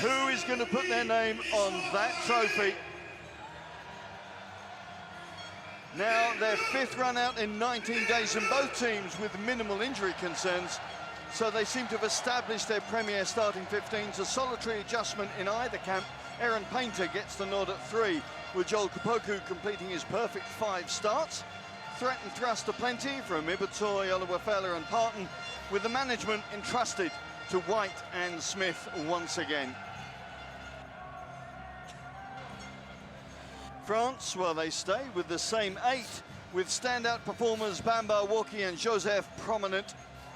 Who is going to put their name on that trophy? Now their 5th run out in 19 days, and both teams with minimal injury concerns. So they seem to have established their premier starting 15s. A solitary adjustment in either camp. Aaron Painter gets the nod at 3, with Joel Kapoku completing his perfect 5 starts. Threat and thrust aplenty from Ibatoy, Oluwafela and Parton, with the management entrusted to White and Smith once again. France, well, they stay with the same 8, with standout performers Bamba, Walkie and Joseph prominent.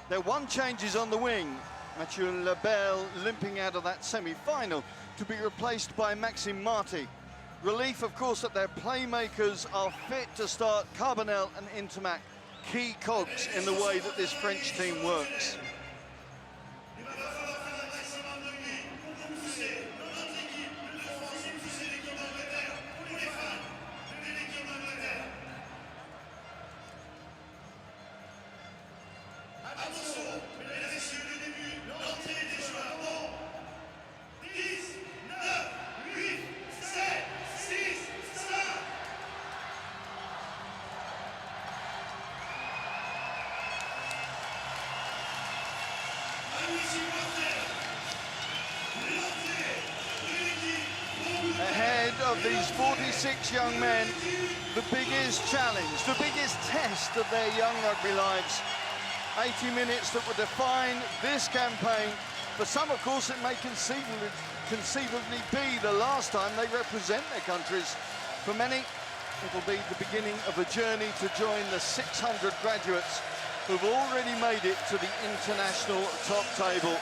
Their one change is on the wing. Mathieu Lebel limping out of that semi-final to be replaced by Maxime Marty. Relief, of course, that their playmakers are fit to start Carbonel and Ntamack, key cogs in the way that this French team works. Ahead of these 46 young men, the biggest challenge, the biggest test of their young rugby lives. 80 minutes that will define this campaign. For some, of course, it may conceivably be the last time they represent their countries. For many, it'll be the beginning of a journey to join the 600 graduates who've already made it to the international top table.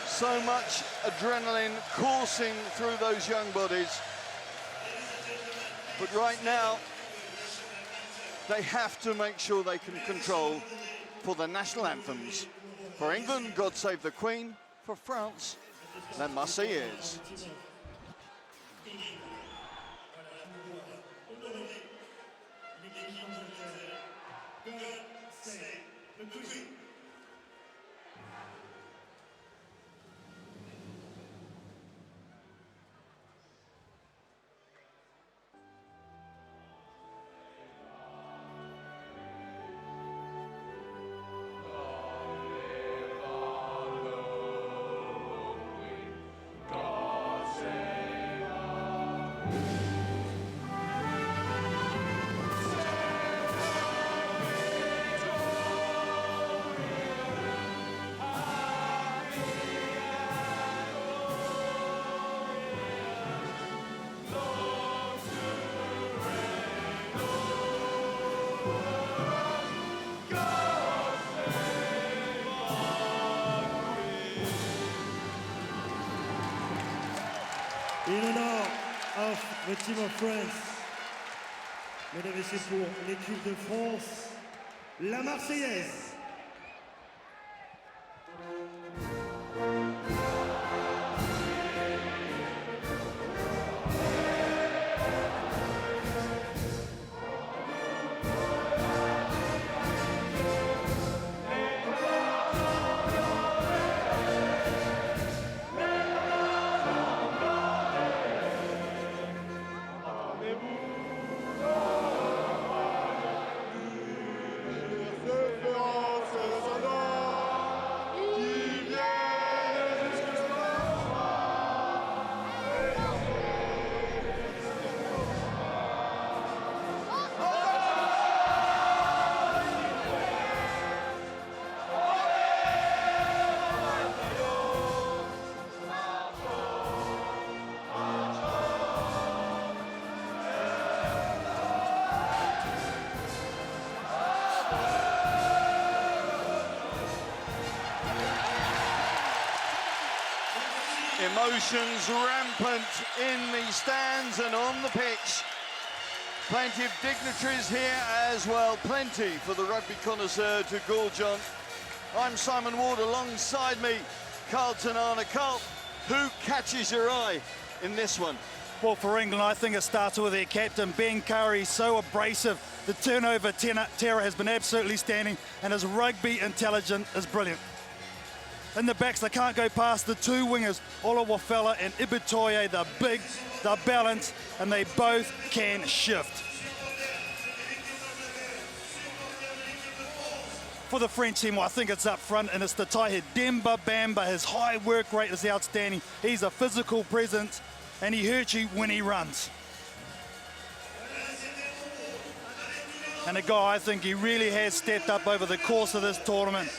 So much adrenaline coursing through those young bodies. But right now, they have to make sure they can control for the national anthems. For England, God Save the Queen. For France, La Marseillaise. In honor of the team of France, mesdames et messieurs, pour l'équipe de France, la Marseillaise. Emotions rampant in the stands and on the pitch. Plenty of dignitaries here as well. Plenty for the rugby connoisseur to gorge on. I'm Simon Ward, alongside me, Carlton Arna. Carl, who catches your eye in this one? Well, for England, I think it starts with their captain, Ben Curry, so abrasive. The turnover terror has been absolutely standing, and his rugby intelligence is brilliant. In the backs, they can't go past the two wingers, Olawafela and Ibitoye. They're big, they're balanced, and they both can shift. For the French team, well, I think it's up front, and it's the tight Demba Bamba. His high work rate is outstanding. He's a physical presence, and he hurts you when he runs. And a guy, I think he really has stepped up over the course of this tournament.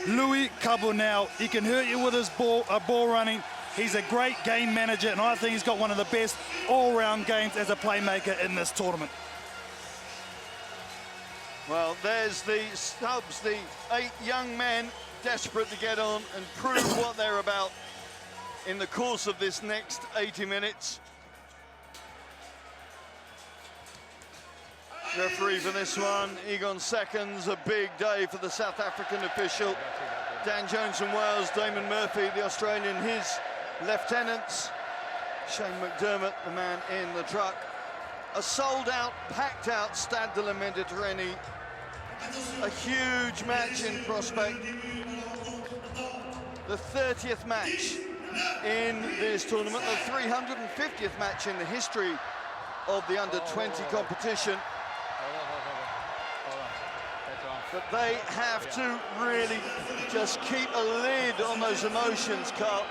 Louis Cabonel, he can hurt you with his ball running. He's a great game manager, and I think he's got one of the best all-round games as a playmaker in this tournament. Well, there's the subs, the 8 young men desperate to get on and prove what they're about in the course of this next 80 minutes. Referee for this one, Egon Seconds, a big day for the South African official. Dan Jones from Wales, Damon Murphy, the Australian, his lieutenants. Shane McDermott, the man in the truck. A sold-out, packed-out Stade de la Méditerranée. A huge match in prospect. The 30th match in this tournament, the 350th match in the history of the under-20 competition. But they have to really just keep a lid on those emotions, Carl,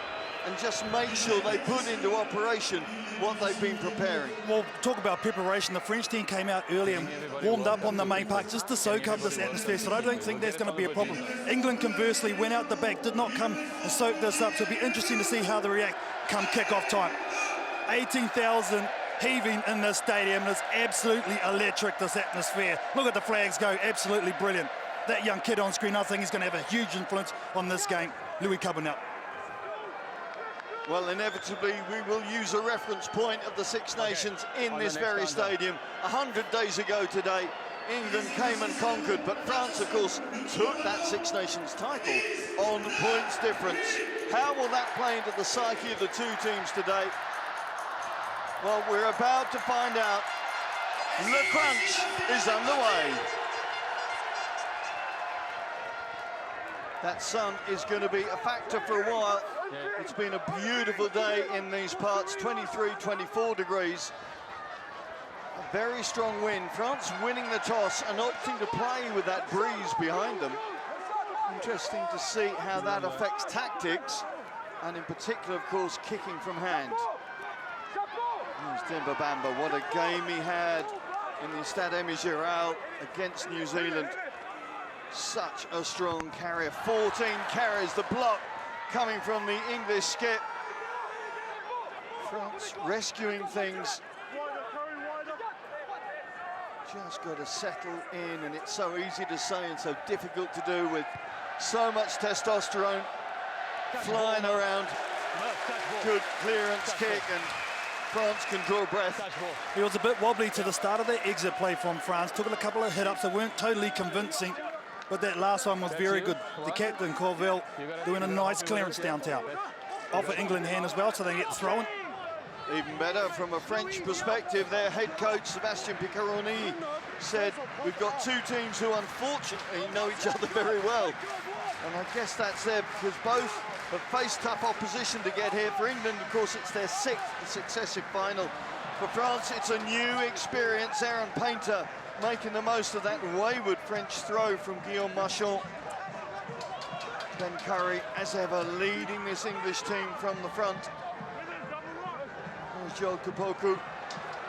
and just make sure they put into operation what they've been preparing. Well, talk about preparation. The French team came out early and warmed up on the main park just to soak up this atmosphere, so I don't think that's going to be a problem. England, conversely, went out the back, did not come and soak this up, so it'll be interesting to see how they react come kick-off time. 18,000 heaving in this stadium, and it's absolutely electric, this atmosphere. Look at the flags go, absolutely brilliant. That young kid on screen, I think he's going to have a huge influence on this game, Louis Cabonel. Well, inevitably, we will use a reference point of the Six Nations in this very stadium. 100 days ago today, England came and conquered, but France, of course, took that Six Nations title on points difference. How will that play into the psyche of the two teams today? Well, we're about to find out. Le crunch is underway. That sun is going to be a factor for a while. It's been a beautiful day in these parts, 23, 24 degrees. A very strong wind. France winning the toss and opting to play with that breeze behind them. Interesting to see how that affects tactics, and in particular, of course, kicking from hand. Here's Demba Bamba. What a game he had in the Stade Émile against New Zealand. Such a strong carrier. 14 carries, the block coming from the English skip. France rescuing things. Just got to settle in, and it's so easy to say and so difficult to do with so much testosterone flying around. Good clearance kick, and France can draw breath. He was a bit wobbly to the start of the exit play from France. Took a couple of hit-ups that weren't totally convincing, but that last one was very good. The captain, Corville, doing a nice clearance downtown. Off an England hand as well, so they get thrown. Even better from a French perspective, their head coach, Sébastien Piccaroni, said, we've got two teams who unfortunately know each other very well. And I guess that's there because both have faced tough opposition to get here. For England, of course, it's their 6th successive final. For France, it's a new experience. Aaron Painter making the most of that wayward French throw from Guillaume Marchand. Ben Curry, as ever, leading this English team from the front. There's Joel Kapoku,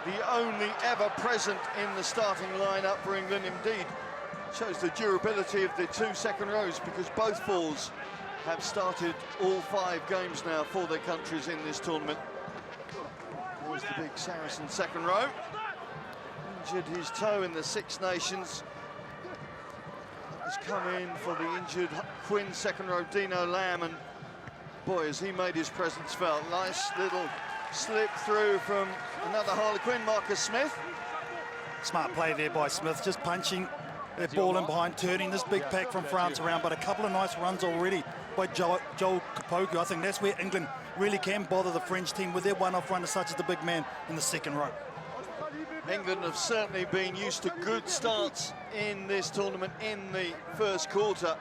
the only ever present in the starting lineup for England. Indeed, shows the durability of the two second rows, because both fours have started all 5 games now for their countries in this tournament. There's the big Saracen second row. Injured his toe in the Six Nations. Has come in for the injured Quinn second row, Dino Lamb, and boy, has he made his presence felt. Nice little slip through from another Harlequin, Marcus Smith. Smart play there by Smith, just punching that ball in behind, turning this big pack from France around, but a couple of nice runs already by Joel Kapoku. I think that's where England really can bother the French team with their one-off runners, such as the big man in the second row. England have certainly been used to good starts in this tournament in the first quarter.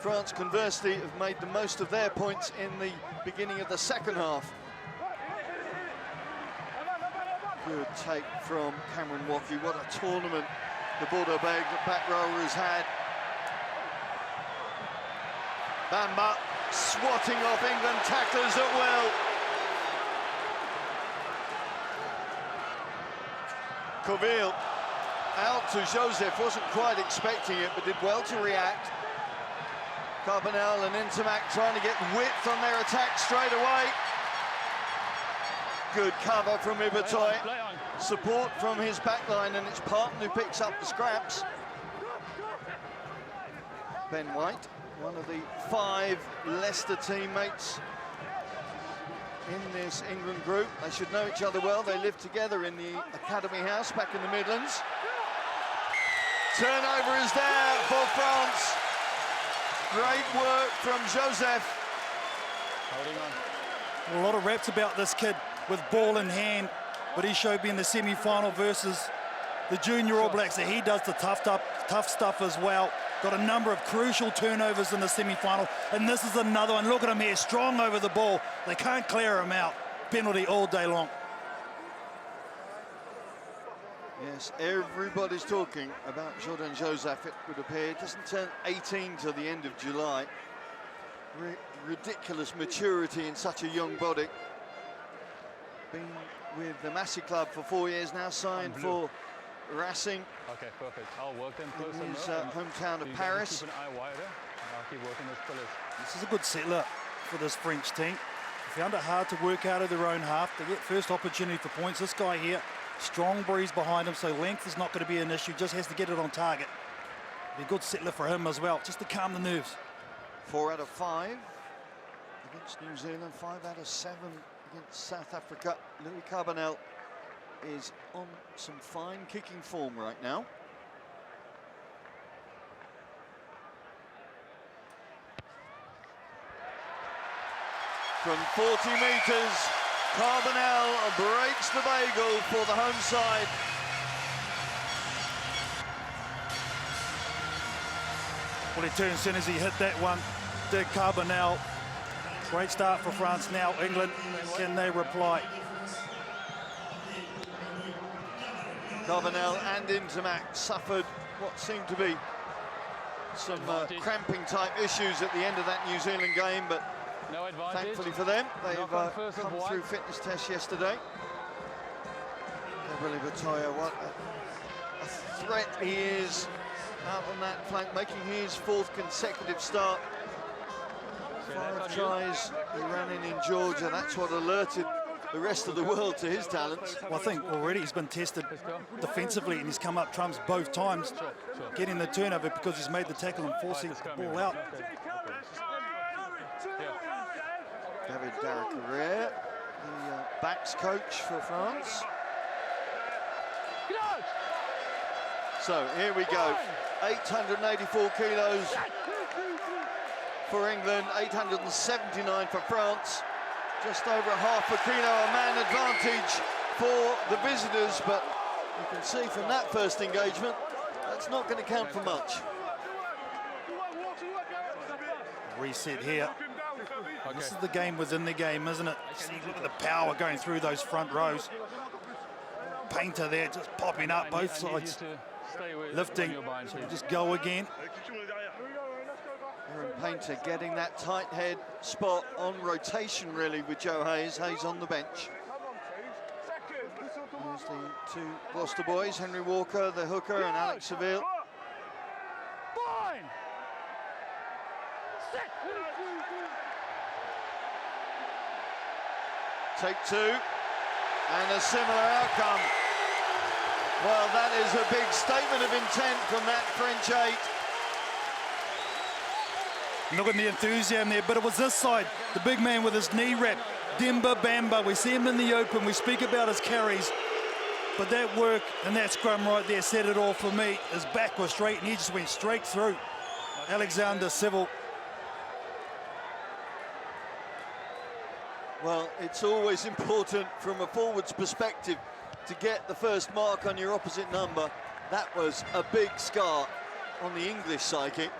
France, conversely, have made the most of their points in the beginning of the second half. Good take from Cameron Wacky. What a tournament the Bordeaux back rower has had. Bamba swatting off England tacklers at will. Coville out to Joseph, wasn't quite expecting it, but did well to react. Carbonell and Ntamack trying to get width on their attack straight away. Good cover from Ibatoy. Support from his backline, and it's Parton who picks up the scraps. Ben White, one of the 5 Leicester teammates in this England group. They should know each other well. They live together in the Academy House back in the Midlands. Turnover is there for France. Great work from Joseph. Holding on. Well, a lot of raps about this kid with ball in hand, but he showed me in the semi-final versus the junior All Blacks that he does the tough stuff as well. Got a number of crucial turnovers in the semi-final, and this is another one. Look at him here, strong over the ball. They can't clear him out. Penalty all day long. Yes, everybody's talking about Jordan Joseph, it would appear. Doesn't turn 18 till the end of July. Ridiculous maturity in such a young body. Been with the Massy club for 4 years now, signed for Racing. Okay, perfect. I'll work them closer. In his hometown of Paris. Keep an eye wider, and I'll keep working those pillars. This is a good settler for this French team. They found it hard to work out of their own half. They get first opportunity for points. This guy here, strong breeze behind him, so length is not going to be an issue. Just has to get it on target. Be a good settler for him as well, just to calm the nerves. 4 out of 5 against New Zealand, 5 out of 7 against South Africa. Louis Carbonell is on some fine kicking form right now. From 40 metres, Carbonell breaks the bagel for the home side. Well, he turned as soon as he hit that one, did Carbonell. Great start for France now. England, can they reply? Carbonell and Ntamack suffered what seemed to be some cramping type issues at the end of that New Zealand game, but no advantage. Thankfully for them, they've come through fitness tests yesterday. Gabriel Ibatoy, what a threat he is out on that flank, making his 4th consecutive start. 5 tries he ran in Georgia. That's what alerted the rest of the world to his talents. Well, I think already he's been tested defensively, and he's come up trumps both times, getting the turnover because he's made the tackle and forcing the ball out. David Darrick-Carrere, the backs coach for France. So here we go, 884 kilos for England, 879 for France. Just over half a kilo a man advantage for the visitors, but you can see from that first engagement, that's not going to count for much. Reset here. This is the game within the game, isn't it? See, look at the power going through those front rows. Painter there just popping up both sides. Lifting, so we'll just go again. Aaron Painter getting that tight head spot on rotation really with Joe Hayes. Hayes on the bench. There's the 2 Gloucester boys, Henry Walker, the hooker, and Alex Seville. Take 2, and a similar outcome. Well, that is a big statement of intent from that French 8. Look at the enthusiasm there, but it was this side, the big man with his knee wrap, Demba Bamba. We see him in the open, we speak about his carries, but that work and that scrum right there said it all for me. His back was straight and he just went straight through. Alexander Civil. Well, it's always important from a forward's perspective to get the first mark on your opposite number. That was a big scar on the English psyche.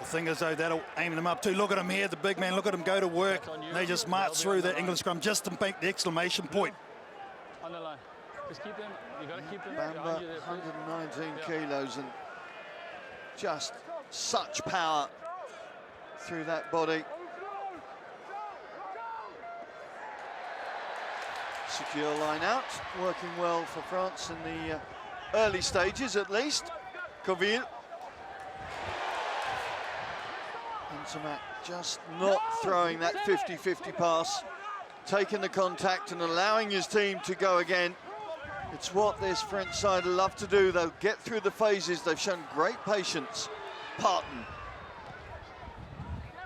The thing is, though, that'll aim them up too. Look at him here, the big man. Look at him go to work. They just march through that England scrum just to make the exclamation point. On the line. Just keep them. You got to keep them. Bamba, behind you there, please. 119 kilos and just such power through that body. Secure line out, working well for France in the early stages at least. Coville. Ntamack just not throwing that 50-50 pass, taking the contact and allowing his team to go again. It's what this French side love to do. They'll get through the phases. They've shown great patience. Parton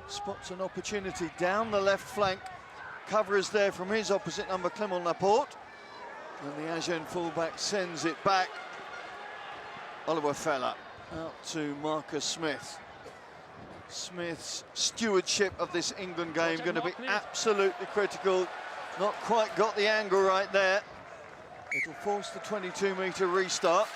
spots an opportunity down the left flank. Cover is there from his opposite number, Clement Laporte. And the Agen fullback sends it back. Oliver Feller out to Marcus Smith. Smith's stewardship of this England game going to be absolutely critical. Not quite got the angle right there. It'll force the 22-metre restart.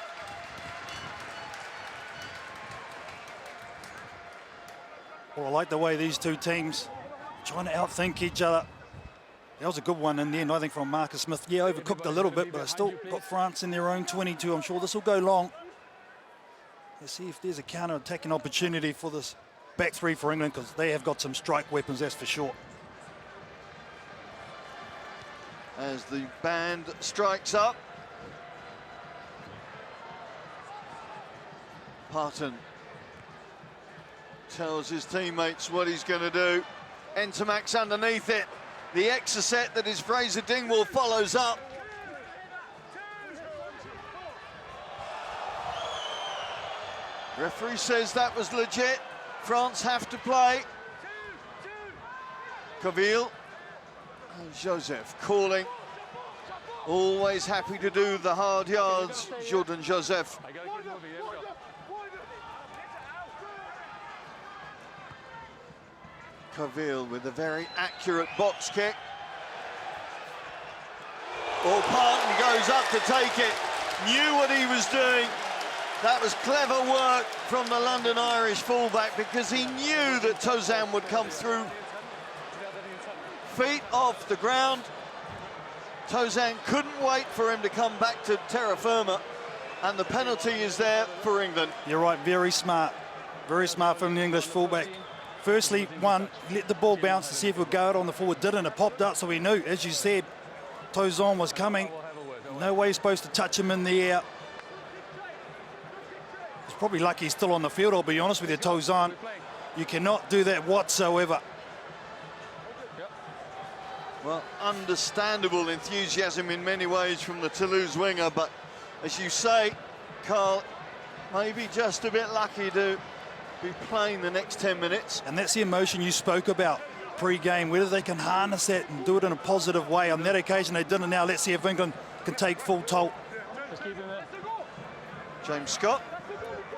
Well, I like the way these two teams trying to outthink each other. That was a good one in the end, I think, from Marcus Smith. Yeah, overcooked a little bit, but I still got France in their own 22. I'm sure this will go long. Let's see if there's a counter-attacking opportunity for this back three for England, because they have got some strike weapons, that's for sure. As the band strikes up. Parton tells his teammates what he's going to do. Ntamack's underneath it. The exocet that is Fraser Dingwall follows up. Referee says that was legit. France have to play. Coville and Joseph calling. Always happy to do the hard yards, Jordan Joseph. I got to keep moving. There we go. Coville with a very accurate box kick. Oh, Parton goes up to take it. Knew what he was doing. That was clever work from the London Irish fullback, because he knew that Tozan would come through. Feet off the ground. Tozan couldn't wait for him to come back to terra firma, and the penalty is there for England. You're right, very smart from the English fullback. Firstly, one, let the ball bounce to see if it would go out on the forward. Didn't, it popped up, so he knew, as you said, Tozan was coming. No way he's supposed to touch him in the air. He's probably lucky he's still on the field, I'll be honest with you, Tozan. You cannot do that whatsoever. Well, understandable enthusiasm in many ways from the Toulouse winger, but as you say, Carl, maybe just a bit lucky to be playing the next 10 minutes. And that's the emotion you spoke about pre-game, whether they can harness that and do it in a positive way. On that occasion they didn't. Now let's see if England can take full toll. Just keep him there. James Scott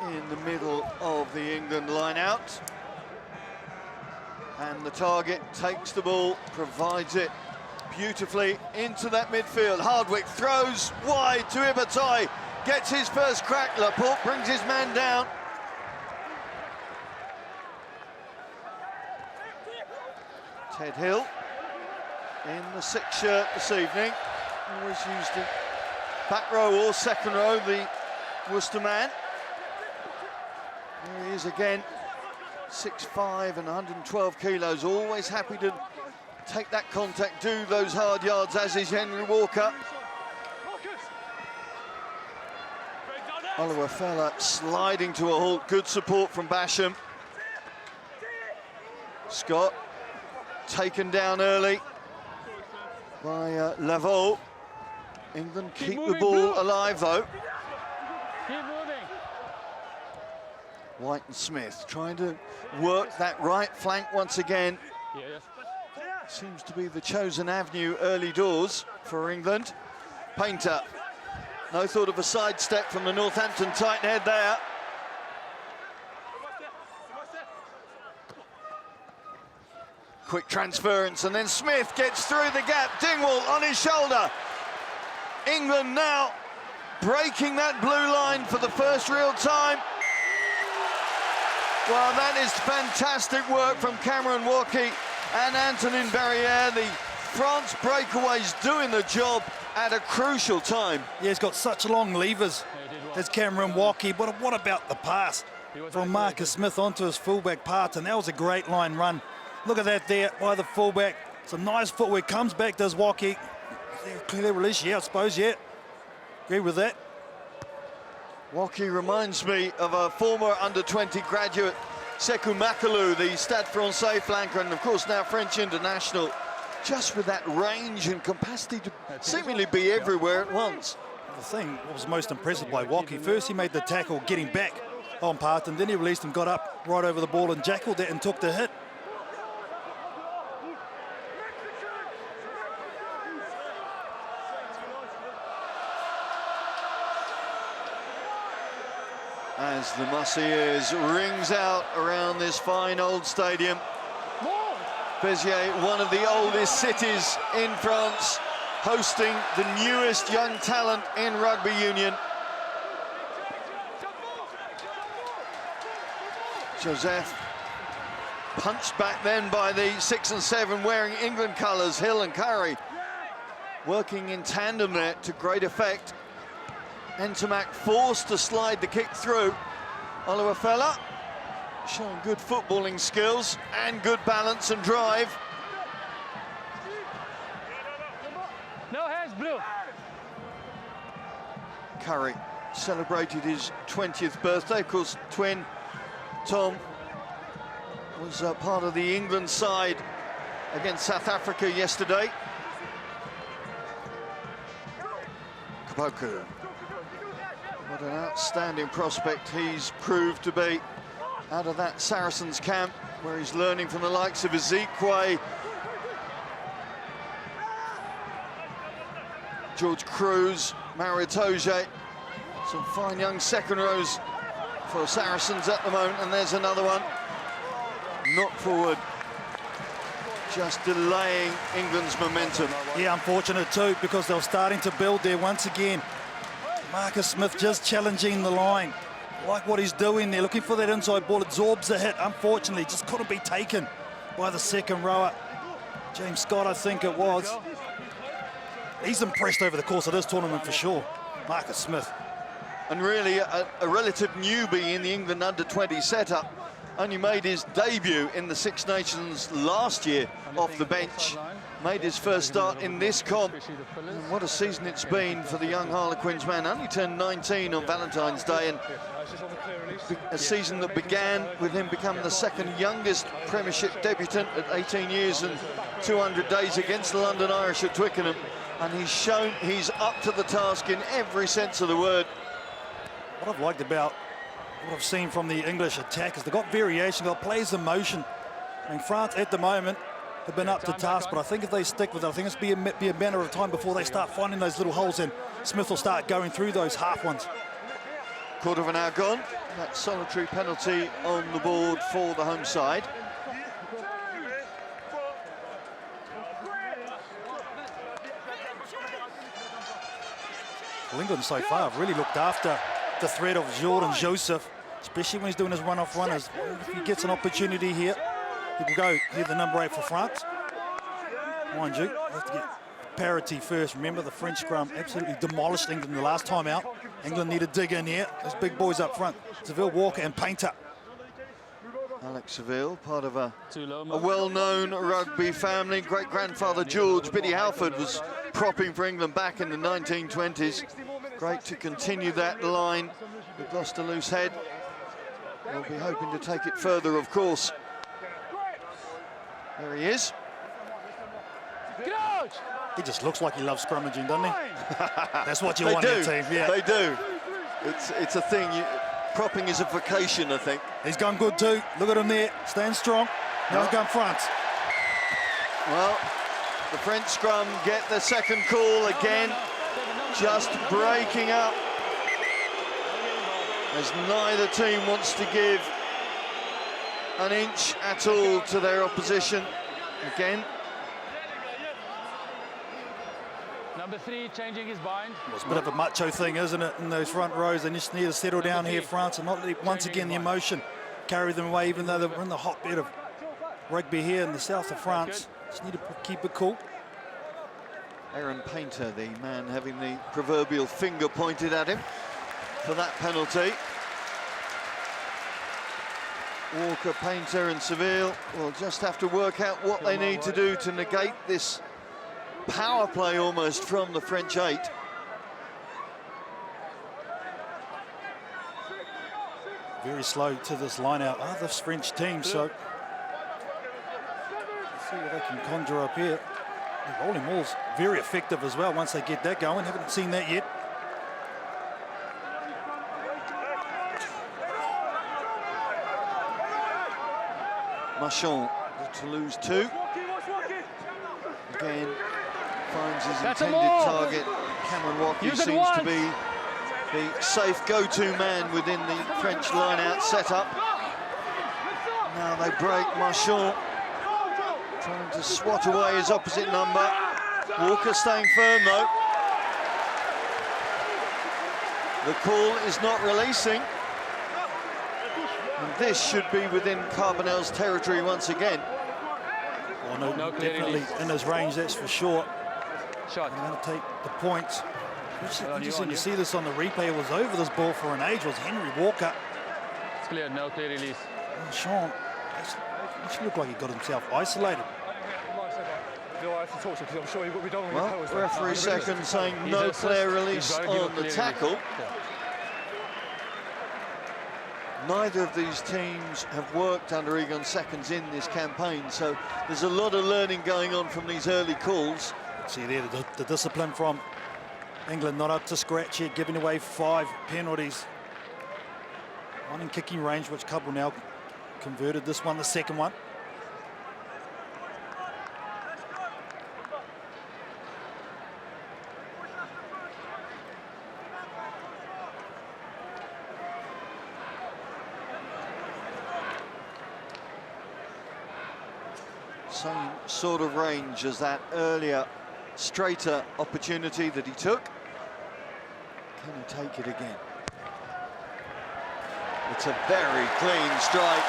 in the middle of the England line out. And the target takes the ball, provides it beautifully into that midfield. Hardwick throws wide to Ibatoy, gets his first crack. Laporte brings his man down. Ted Hill in the 6th shirt this evening. Always used in back row or second row, the Worcester man. There he is again. 6'5" and 112 kilos, always happy to take that contact, do those hard yards, as is Henry Walker. Oliver Feller sliding to a halt, good support from Basham. Scott taken down early by Laveau. England keep the ball alive though. Keep moving. White and Smith trying to work that right flank once again. Yeah, yes. Seems to be the chosen avenue early doors for England. Painter, no thought of a sidestep from the Northampton tight head there. Quick transference, and then Smith gets through the gap. Dingwall on his shoulder. England now breaking that blue line for the first real time. Well, that is fantastic work from Cameron Walkie and Antonin Barrière. The France breakaways doing the job at a crucial time. Yeah, he's got such long levers as Cameron Walkie, but what about the pass from Marcus Smith onto his fullback part, and that was a great line run. Look at that there by the fullback. Some nice footwork, comes back, does Walkie. Clear release, yeah, I suppose, yeah. Agree with that. Walkie reminds me of a former under-20 graduate, Sekou Makalu, the Stade Francais flanker, and of course now French international, just with that range and capacity to seemingly be everywhere at once. The thing that was most impressive by Walkie, first he made the tackle getting back on part, and then he released and got up right over the ball and jackled it and took the hit. As the Marseillaise rings out around this fine old stadium. Beziers, one of the oldest cities in France, hosting the newest young talent in rugby union. Joseph punched back then by the 6 and 7 wearing England colours, Hill and Curry, working in tandem there to great effect. Ntamack forced to slide the kick through. Oliver Feller showing good footballing skills and good balance and drive. No hands, blue. Curry celebrated his 20th birthday. Of course, twin Tom was part of the England side against South Africa yesterday. Kaboku. What an outstanding prospect he's proved to be out of that Saracens camp, where he's learning from the likes of Ezekiel, George Cruz, Mario Toge. Some fine young second rows for Saracens at the moment, and there's another one. Knock forward, just delaying England's momentum. Yeah, unfortunate too, because they were starting to build there once again. Marcus Smith just challenging the line. Like what he's doing there, looking for that inside ball. Absorbs the hit. Unfortunately, just couldn't be taken by the second rower. James Scott, I think it was. He's impressed over the course of this tournament for sure, Marcus Smith. And really a relative newbie in the England under-20 setup. Only made his debut in the Six Nations last year off the bench. Made his first start in this comp. And what a season it's been for the young Harlequins man. Only turned 19 on Valentine's Day, and a season that began with him becoming the second youngest Premiership debutant at 18 years and 200 days against the London Irish at Twickenham. And he's shown he's up to the task in every sense of the word. What I've liked about what I've seen from the English attack is they've got variation, they've got plays in motion. I mean, France at the moment have been up to task, but I think if they stick with it, I think it's be a matter of time before they start finding those little holes, and Smith will start going through those half ones. Quarter of an hour gone. That solitary penalty on the board for the home side. Well, England so far have really looked after the threat of Jordan Joseph, especially when he's doing his run-off runners. If he gets an opportunity here, he will go here, the number 8 for France. Mind you, we have to get parity first. Remember, the French scrum absolutely demolished England the last time out. England need to dig in here. Those big boys up front, Seville, Walker and Painter. Alex Seville, part of a well-known rugby family. Great-grandfather George Biddy Halford was propping for England back in the 1920s. Great to continue that line. We've lost a loose head. We'll be hoping to take it further, of course. There he is. He just looks like he loves scrummaging, doesn't he? That's what you want in a team. Yeah, they do. It's a thing. Propping is a vocation, I think. He's gone good too. Look at him there, staying strong. Now he's gone France. Well, the French scrum get the second call again. Just breaking up, as neither team wants to give an inch at all to their opposition. Again. Number 3 changing his bind. Well, it's a bit of a macho thing, isn't it, in those front rows? They just need to settle down here, France, and not let, once again, the emotion carry them away, even though they're in the hotbed of rugby here in the south of France. Just need to keep it cool. Aaron Painter, the man having the proverbial finger pointed at him for that penalty. Walker, Painter and Seville will just have to work out what they need to do to negate this power play almost from the French 8. Very slow to this line out. This French team, so let's see what they can conjure up here. The rolling ball's very effective as well once they get that going. Haven't seen that yet. Marchand, the Toulouse 2. Again, finds his intended target. Cameron Watkey seems to be the safe go-to man within the French line-out setup. Now they break. Marchand trying to swat away his opposite number. Walker staying firm though. The call is not releasing. And this should be within Carbonell's territory once again. Oh, no, definitely in his range, that's for sure. Shot. I'm going to take the points. Interesting to see this on the replay. It was over this ball for an age. Was Henry Walker. It's clear, no clear release. Sean, it looked like he got himself isolated. Well, referee second saying no clear release on the tackle. Neither of these teams have worked under Egon seconds in this campaign, so there's a lot of learning going on from these early calls. See there, the discipline from England not up to scratch yet, giving away 5 penalties. One in kicking range, which Cobble now converted this one, the second one. Same sort of range as that earlier straighter opportunity that he took. Can he take it again? It's a very clean strike.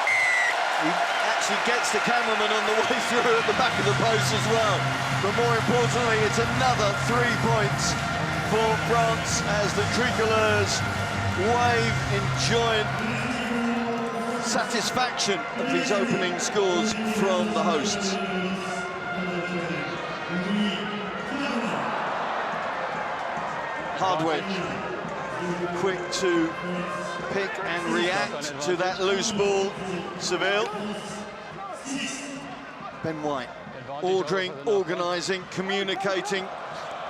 He actually gets the cameraman on the way through at the back of the post as well. But more importantly, it's another 3 points for France as the tricolores wave in joyous satisfaction of these opening scores from the hosts. Hardwick, quick to pick and react to that loose ball. Seville. Ben White, ordering, organising, communicating.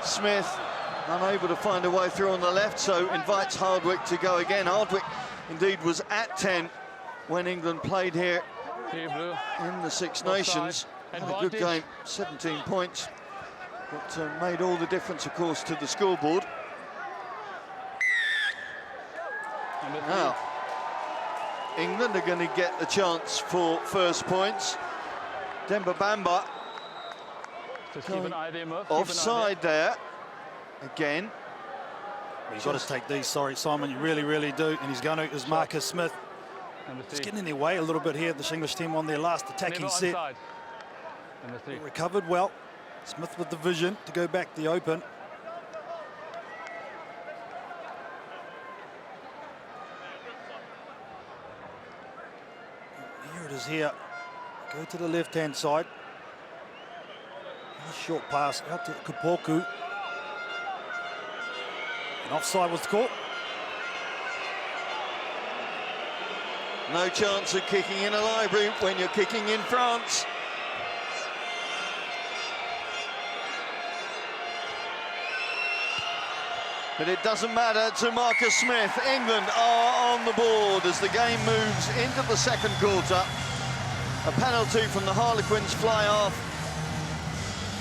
Smith unable to find a way through on the left, so invites Hardwick to go again. Hardwick indeed was at 10 when England played here in the Six Nations. Had a good game, 17 points. But made all the difference, of course, to the scoreboard. Now, England are going to get the chance for first points. Demba Bamba offside there again. Well, you've got to take these, sorry, Simon, you really, really do. And he's going to, is Marcus Smith. It's getting in their way a little bit here, this English team on their last attacking set. Recovered well. Smith with the vision to go back the open. Here it is here. Go to the left-hand side. Nice short pass out to Kapoku. And offside was the call. No chance of kicking in a library when you're kicking in France. But it doesn't matter to Marcus Smith. England are on the board as the game moves into the second quarter. A penalty from the Harlequins fly off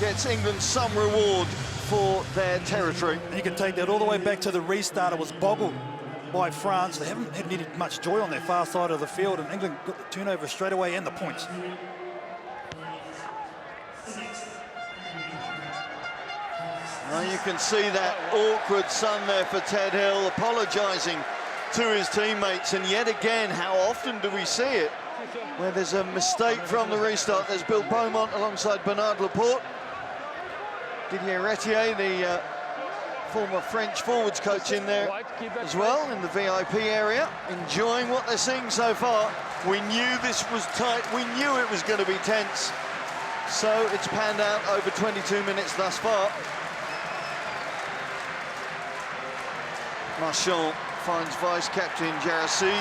gets England some reward for their territory. You can take that all the way back to the restart. It was boggled by France. They haven't had any much joy on their far side of the field, and England got the turnover straight away and the points. Well, you can see that awkward sun there for Ted Hill, apologising to his teammates, and yet again, how often do we see it where there's a mistake from the restart? There's Bill Beaumont alongside Bernard Laporte. Didier Retier, the former French forwards coach, in there as well, in the VIP area, enjoying what they're seeing so far. We knew this was tight, we knew it was going to be tense, so it's panned out over 22 minutes thus far. Marchand finds vice-captain Jarossi.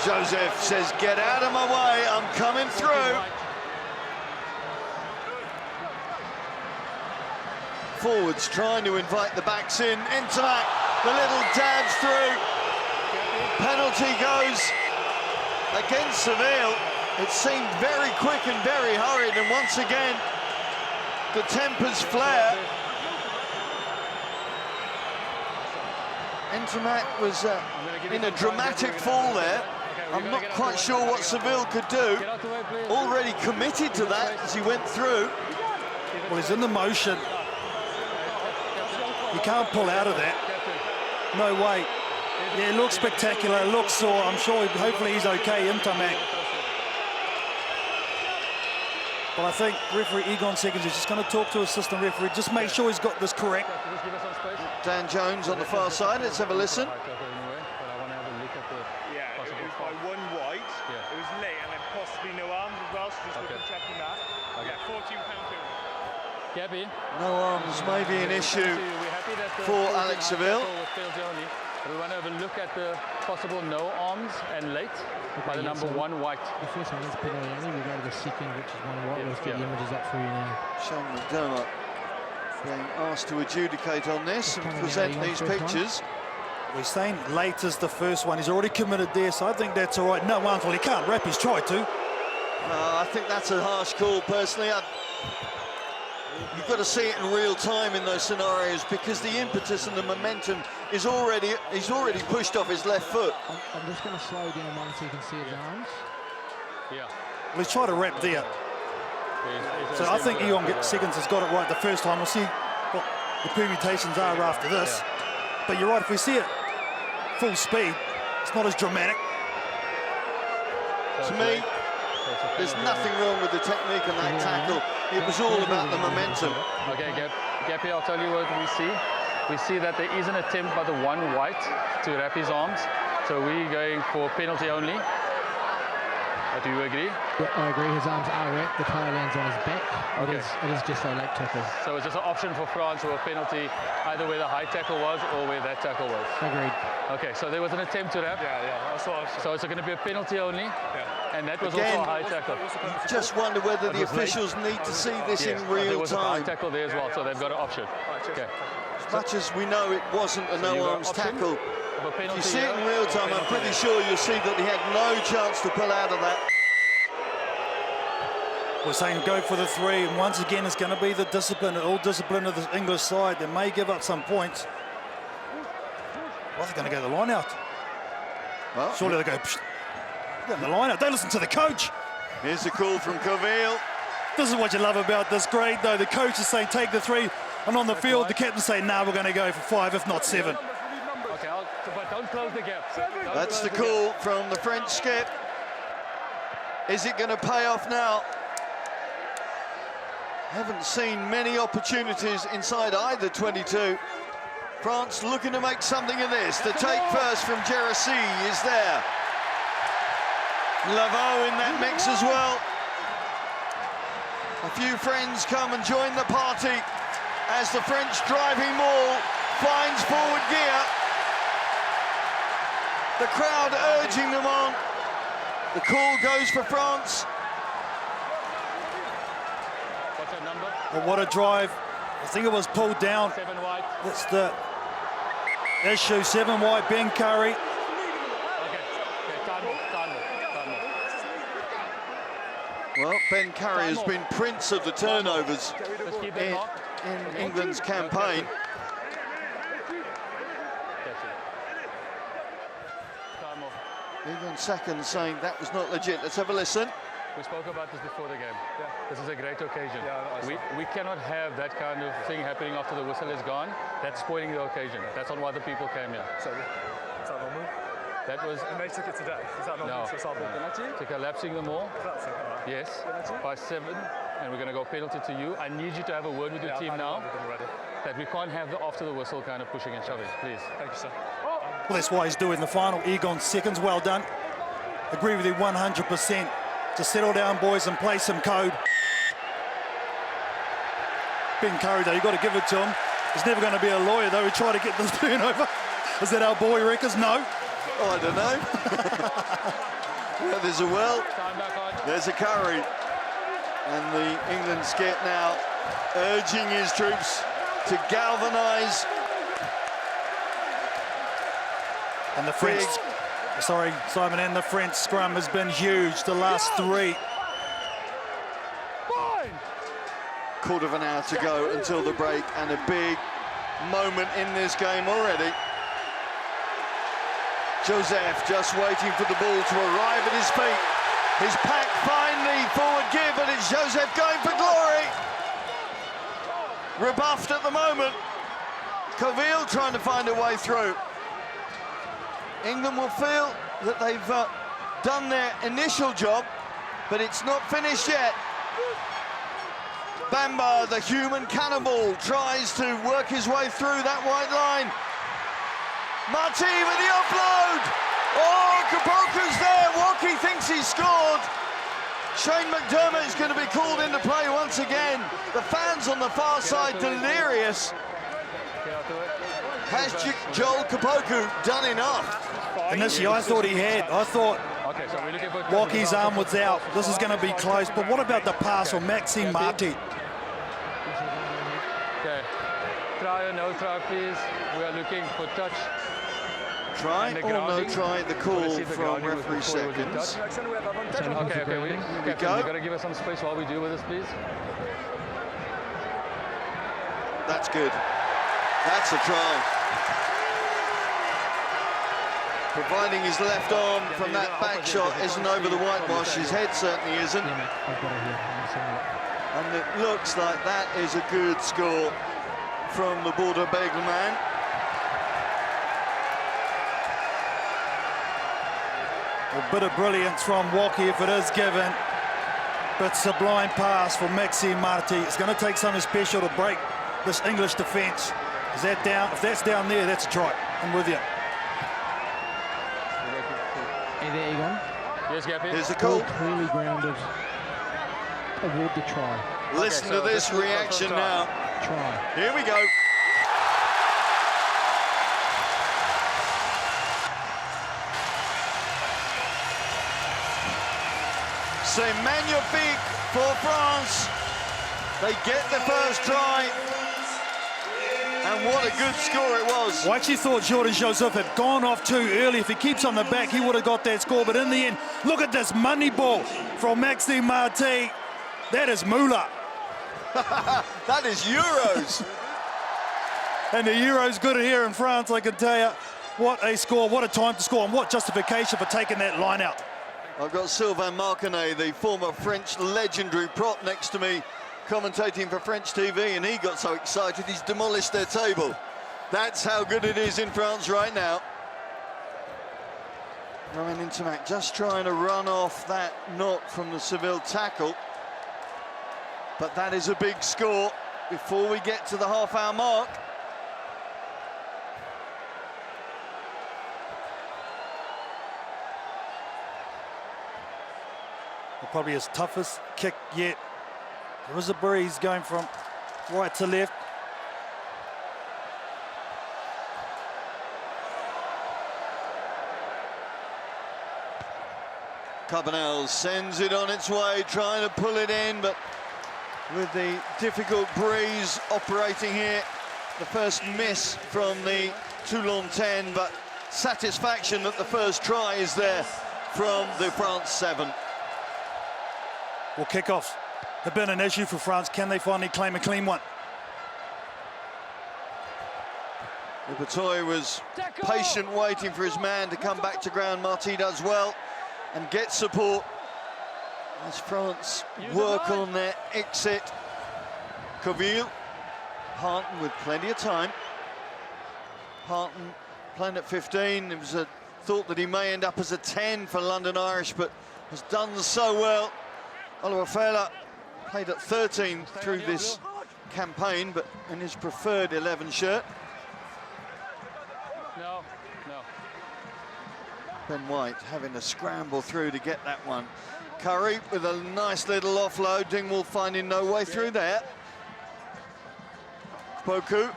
Joseph says, get out of my way, I'm coming through. Forwards trying to invite the backs in. Ntamack, the little dabs through. Penalty goes against Seville. It seemed very quick and very hurried, and once again, the tempers flare. Ntamack was in a dramatic fall there. I'm not quite sure what Seville could do. Already committed to that as he went through. Well, he's in the motion. You can't pull out of that. No way. Yeah, it looks spectacular, it looks sore. I'm sure, hopefully he's okay, Ntamack. But I think referee Egon Seconds is just going to talk to assistant referee, just make sure he's got this correct. Dan Jones on the far side, let's have a listen. Yeah, it was by one white, it was late, and then possibly no arms as well, so just looking checking that. Yeah, £14 penalty. No arms may be an issue for Alex Seville. We want to have a look at the possible no arms and late by the number 1 white. The first one is penalty only. We go to the second, which is 1 white. Let's get the images up for you now. Sean McDermott being asked to adjudicate on this and present these pictures. We're saying late is the first one. He's already committed there, so I think that's all right. No arms, well, he can't wrap. He's tried to. I think that's a harsh call, personally. You've got to see it in real time in those scenarios, because the impetus and the momentum is already, he's already pushed off his left foot. I'm just going to slow down one so you can see his arms. Yeah. Well, he's tried to wrap there. So I think Egon Seconds has got it right the first time. We'll see what the permutations are after this. But you're right, if we see it full speed, it's not as dramatic. To me, there's nothing wrong with the technique on that tackle. It was all about the momentum. Okay, Gappy, I'll tell you what we see. We see that there is an attempt by the 1 white to wrap his arms. So we're going for penalty only. Do you agree? Yeah, I agree. His arms are wrapped. The player lands on his back. Okay. It is just a late tackle. So it's just an option for France or a penalty, either where the high tackle was or where that tackle was. Agreed. Okay, so there was an attempt to wrap. Yeah, that's what I was... So it's going to be a penalty only. Yeah. And that was Again, also a high tackle. Just wonder whether the officials need to see this in real there was a high time. tackle there as well, so they've got an option. Okay. As much as we know it wasn't a no-arms tackle, if you see it in real time, I'm pretty sure you'll see that he had no chance to pull out of that. We're saying go for the 3, and once again it's going to be the discipline, all discipline of the English side. They may give up some points. Well, they're going to go the line out. Well, Surely they go the line out. They listen to the coach. here's a call from Coville. This is what you love about this grade, though. The coach is saying take the 3, and on the field the captain's saying, nah, we're going to go for 5, if not 7. Okay, but don't close the gap. That's the call from the French skip. Is it going to pay off now? Haven't seen many opportunities inside either 22. France looking to make something of this. The take first from Jarossi is there. Laveau in that mix as well. A few friends come and join the party as the French driving maul finds forward gear. The crowd urging them on. The call goes for France. What's that number? But what a drive. I think it was pulled down. 7 white. That's the issue. 7 white, Ben Curry. Okay, time off. Well, Ben Curry has been prince of the turnovers Let's keep them on. in England's campaign. Time off. Egon Seconds saying that was not legit. Let's have a listen. We spoke about this before the game. Yeah. This is a great occasion. Yeah, we cannot have that kind of thing happening after the whistle is gone. That's spoiling the occasion. That's not why the people came here. So, is that normal? That was... And they took it today. Is that normal? No. To collapsing them all. That's it, right. Yes. By 7. And we're going to go penalty to you. I need you to have a word with your team now. That we can't have the after the whistle kind of pushing and shoving, please. Thank you, sir. Well, that's why he's doing the final. Egon seconds, well done. Agree with you 100%. To settle down, boys, and play some code. Ben Curry, though, you've got to give it to him. He's never going to be a lawyer, though. He tried to get this turnover. Is that our boy records? No. Oh, I don't know. Well, there's a well. There's a Curry. And the England skip now urging his troops to galvanise. And the French, sorry, Simon, and the French scrum has been huge. The last 3. Quarter of an hour to go until the break, and a big moment in this game already. Joseph just waiting for the ball to arrive at his feet. His pack finally forward give, and it's Joseph going for glory. Rebuffed at the moment. Coville trying to find a way through. England will feel that they've done their initial job, but it's not finished yet. Bamba, the human cannibal, tries to work his way through that white line. Marty with the offload. Oh, Kapoku's there. Walkie thinks he scored. Shane McDermott is going to be called into play once again. The fans on the far side delirious. Has Joel Kapoku done enough? And this year, I thought he had. I thought Walkie's arm was out. This is going to be close. But what about the pass from Maxime Marty? Okay. Try or no try, please. We are looking for touch. Try or no try, the call from referee seconds. Okay, we got to give us some space while we do with this, please. That's good. That's a try. Providing his left arm from that back shot isn't over the whitewash, his head certainly isn't. And it looks like that is a good score from the Border Bagel man. A bit of brilliance from Walkie if it is given. But sublime pass for Maxime Marty. It's going to take something special to break this English defence. Is that down? If that's down there, that's a try. I'm with you. Hey there, Egon. Yes, Gappy. Here's the call. Clearly grounded. Award the try. Listen to this reaction now. Try. Here we go. C'est magnifique for France. They get the first try. And what a good score it was. I actually thought Jordan Joseph had gone off too early. If he keeps on the back, he would have got that score. But in the end, look at this money ball from Maxime Marty. That is moolah. That is Euros. And the Euros good here in France, I can tell you. What a score, what a time to score, and what justification for taking that line out. I've got Sylvain Marconnet, the former French legendary prop, next to me, commentating for French TV, and he got so excited he's demolished their table. That's how good it is in France right now. Romain Ntamack just trying to run off that knot from the Seville tackle. But that is a big score before we get to the half-hour mark. Probably his toughest kick yet. There was a breeze going from right to left. Carbonell sends it on its way, trying to pull it in, but with the difficult breeze operating here, the first miss from the Toulon 10, but satisfaction that the first try is there from the France 7. Well, kickoffs have been an issue for France. Can they finally claim a clean one? Batoy was patient, waiting for his man to come back to ground. Marty does well and gets support. as France work on their exit. Coville, Parton with plenty of time. Parton playing at 15. It was a thought that he may end up as a 10 for London Irish, but has done so well. Oliver Fela played at 13 through this campaign, but in his preferred 11 shirt. No. Ben White having to scramble through to get that one. Curry with a nice little offload. Dingwall finding no way through there. Poku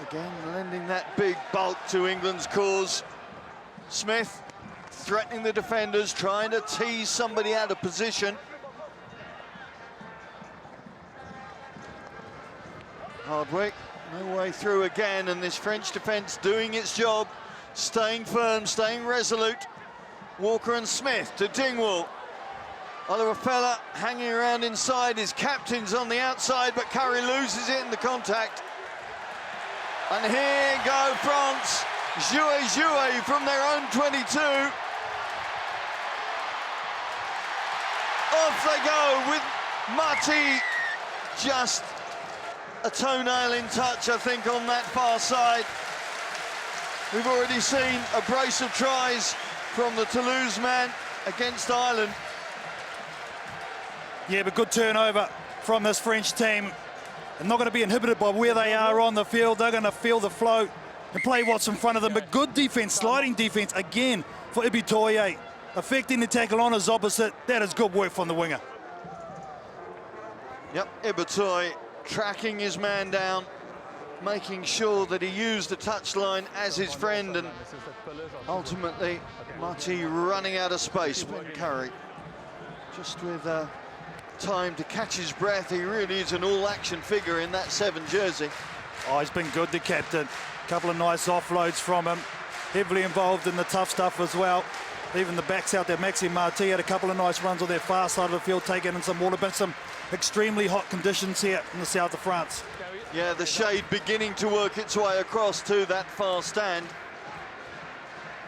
again lending that big bulk to England's cause. Smith threatening the defenders, trying to tease somebody out of position. Hardwick, no way through again, and this French defence doing its job, staying firm, staying resolute. Walker and Smith to Dingwall. Oliver Fela hanging around inside, his captain's on the outside, but Curry loses it in the contact. And here go France, Jouet from their own 22. Off they go with Marty, just a toenail in touch, I think, on that far side. We've already seen a brace of tries from the Toulouse man against Ireland. Yeah, but good turnover from this French team. They're not going to be inhibited by where they are on the field. They're going to feel the flow and play what's in front of them. But good defence, sliding defence again for Ibitoye. Affecting the tackle on his opposite. That is good work from the winger. Yep, Ibitoye tracking his man down, making sure that he used the touchline as his friend, and ultimately Marty running out of space. Ben Curry just with time to catch his breath. He really is an all-action figure in that 7 jersey. Oh, he's been good, the captain. A couple of nice offloads from him. Heavily involved in the tough stuff as well. Even the backs out there, Maxime Marty had a couple of nice runs on their far side of the field, taking in some water, but some extremely hot conditions here in the south of France. Yeah, the shade beginning to work its way across to that far stand.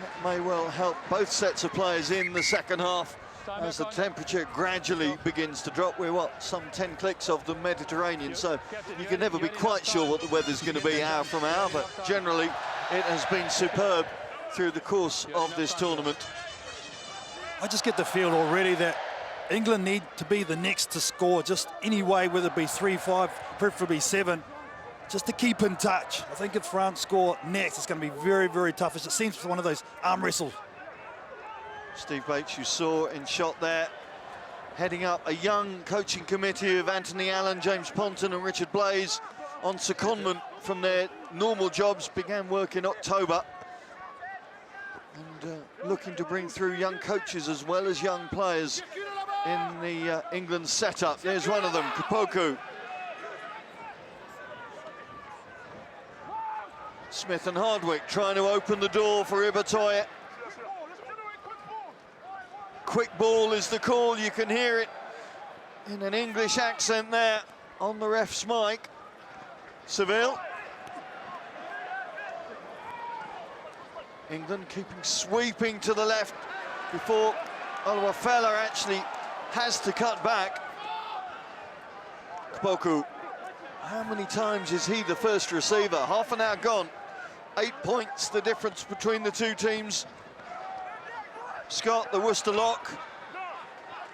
That may well help both sets of players in the second half as the temperature gradually begins to drop. We're, some 10 clicks off the Mediterranean, so you can never be quite sure what the weather's going to be hour from hour, but generally it has been superb through the course of this tournament. I just get the feel already that England need to be the next to score just any way, whether it be 3-5, preferably 7, just to keep in touch. I think if France score next, it's going to be very, very tough. It seems one of those arm wrestles. Steve Bates, you saw in shot there, heading up a young coaching committee of Anthony Allen, James Ponton and Richard Blaze on secondment from their normal jobs, began work in October. And looking to bring through young coaches as well as young players in the England setup. There's one of them, Kapoku. Smith and Hardwick trying to open the door for Ibitoye. Quick ball is the call, you can hear it in an English accent there on the ref's mic. Seville. England keeping sweeping to the left before Oliver Fela actually has to cut back. Kpoku, how many times is he the first receiver? Half an hour gone. 8 points the difference between the two teams. Scott, the Worcester lock,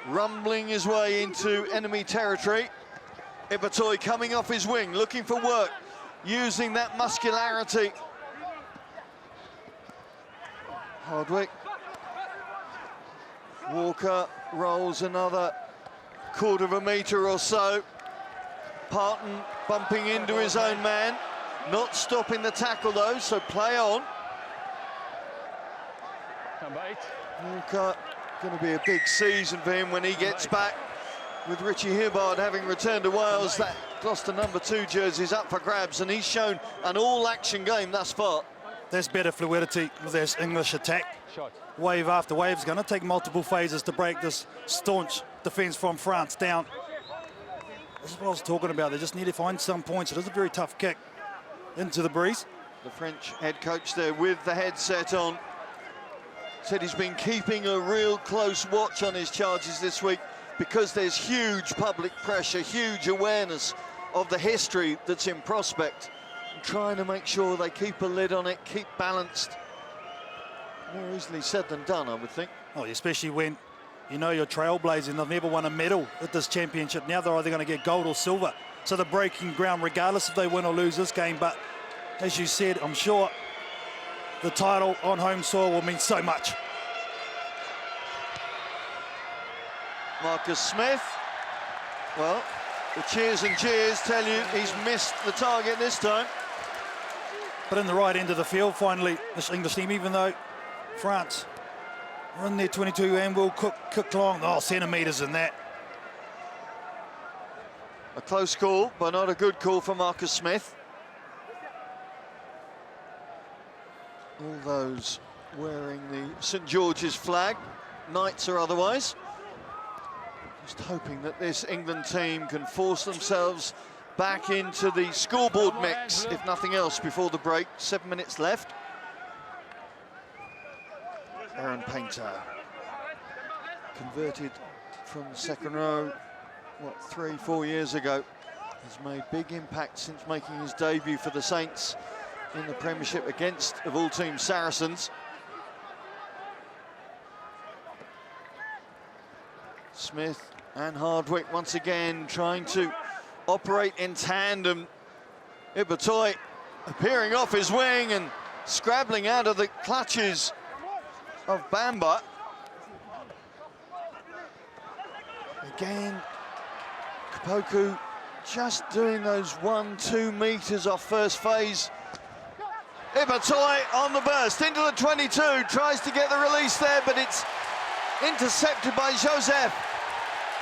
rumbling his way into enemy territory. Ibitoye coming off his wing, looking for work, using that muscularity. Hardwick. Walker rolls another quarter of a metre or so. Parton bumping into his own man. Not stopping the tackle though, so play on. Number 8. Walker, going to be a big season for him when he gets back. With Richie Hibbard having returned to Wales, that Gloucester number 2 jersey is up for grabs, and he's shown an all-action game thus far. There's better fluidity with this English attack. Wave after wave is going to take multiple phases to break this staunch defence from France down. This is what I was talking about. They just need to find some points. It is a very tough kick into the breeze. The French head coach there with the headset on. said he's been keeping a real close watch on his charges this week because there's huge public pressure, huge awareness of the history that's in prospect. And trying to make sure they keep a lid on it, keep balanced. More easily said than done, I would think. Oh, especially when you know you're trailblazing. They've never won a medal at this championship. Now they're either going to get gold or silver. So they're breaking ground regardless if they win or lose this game. But as you said, I'm sure the title on home soil will mean so much. Marcus Smith, well, the cheers and jeers tell you he's missed the target this time. But in the right end of the field, finally, this English team, even though France are in their 22 and will cook long, centimetres in that. A close call, but not a good call for Marcus Smith. All those wearing the St George's flag, Knights or otherwise. Just hoping that this England team can force themselves back into the scoreboard mix, if nothing else, before the break. 7 minutes left. Aaron Painter, converted from the second row, 3-4 years ago, has made big impact since making his debut for the Saints in the Premiership against, of all teams, Saracens. Smith and Hardwick once again trying to operate in tandem. Ibatoy appearing off his wing and scrabbling out of the clutches of Bamba. Again, Kapoku just doing those 1-2 meters off first phase. Ibatoy on the burst into the 22, tries to get the release there, but it's intercepted by Joseph.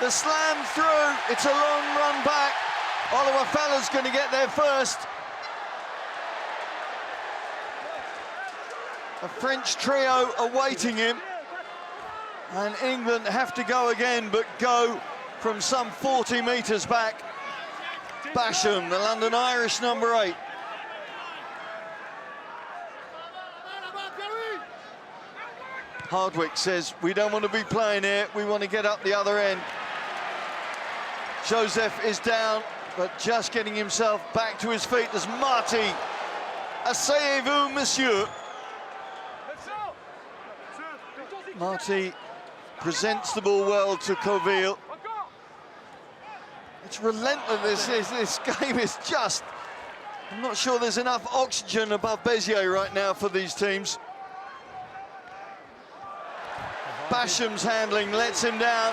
The slam through, it's a long run back. Oliver Feller's going to get there first. A French trio awaiting him. And England have to go again, but go from some 40 metres back. Basham, the London Irish number 8. Hardwick says, we don't want to be playing here, we want to get up the other end. Joseph is down, but just getting himself back to his feet. There's Marty. Asseyez-vous, monsieur. Marty presents the ball well to Coville. It's relentless, this game is just... I'm not sure there's enough oxygen above Beziers right now for these teams. Basham's handling lets him down.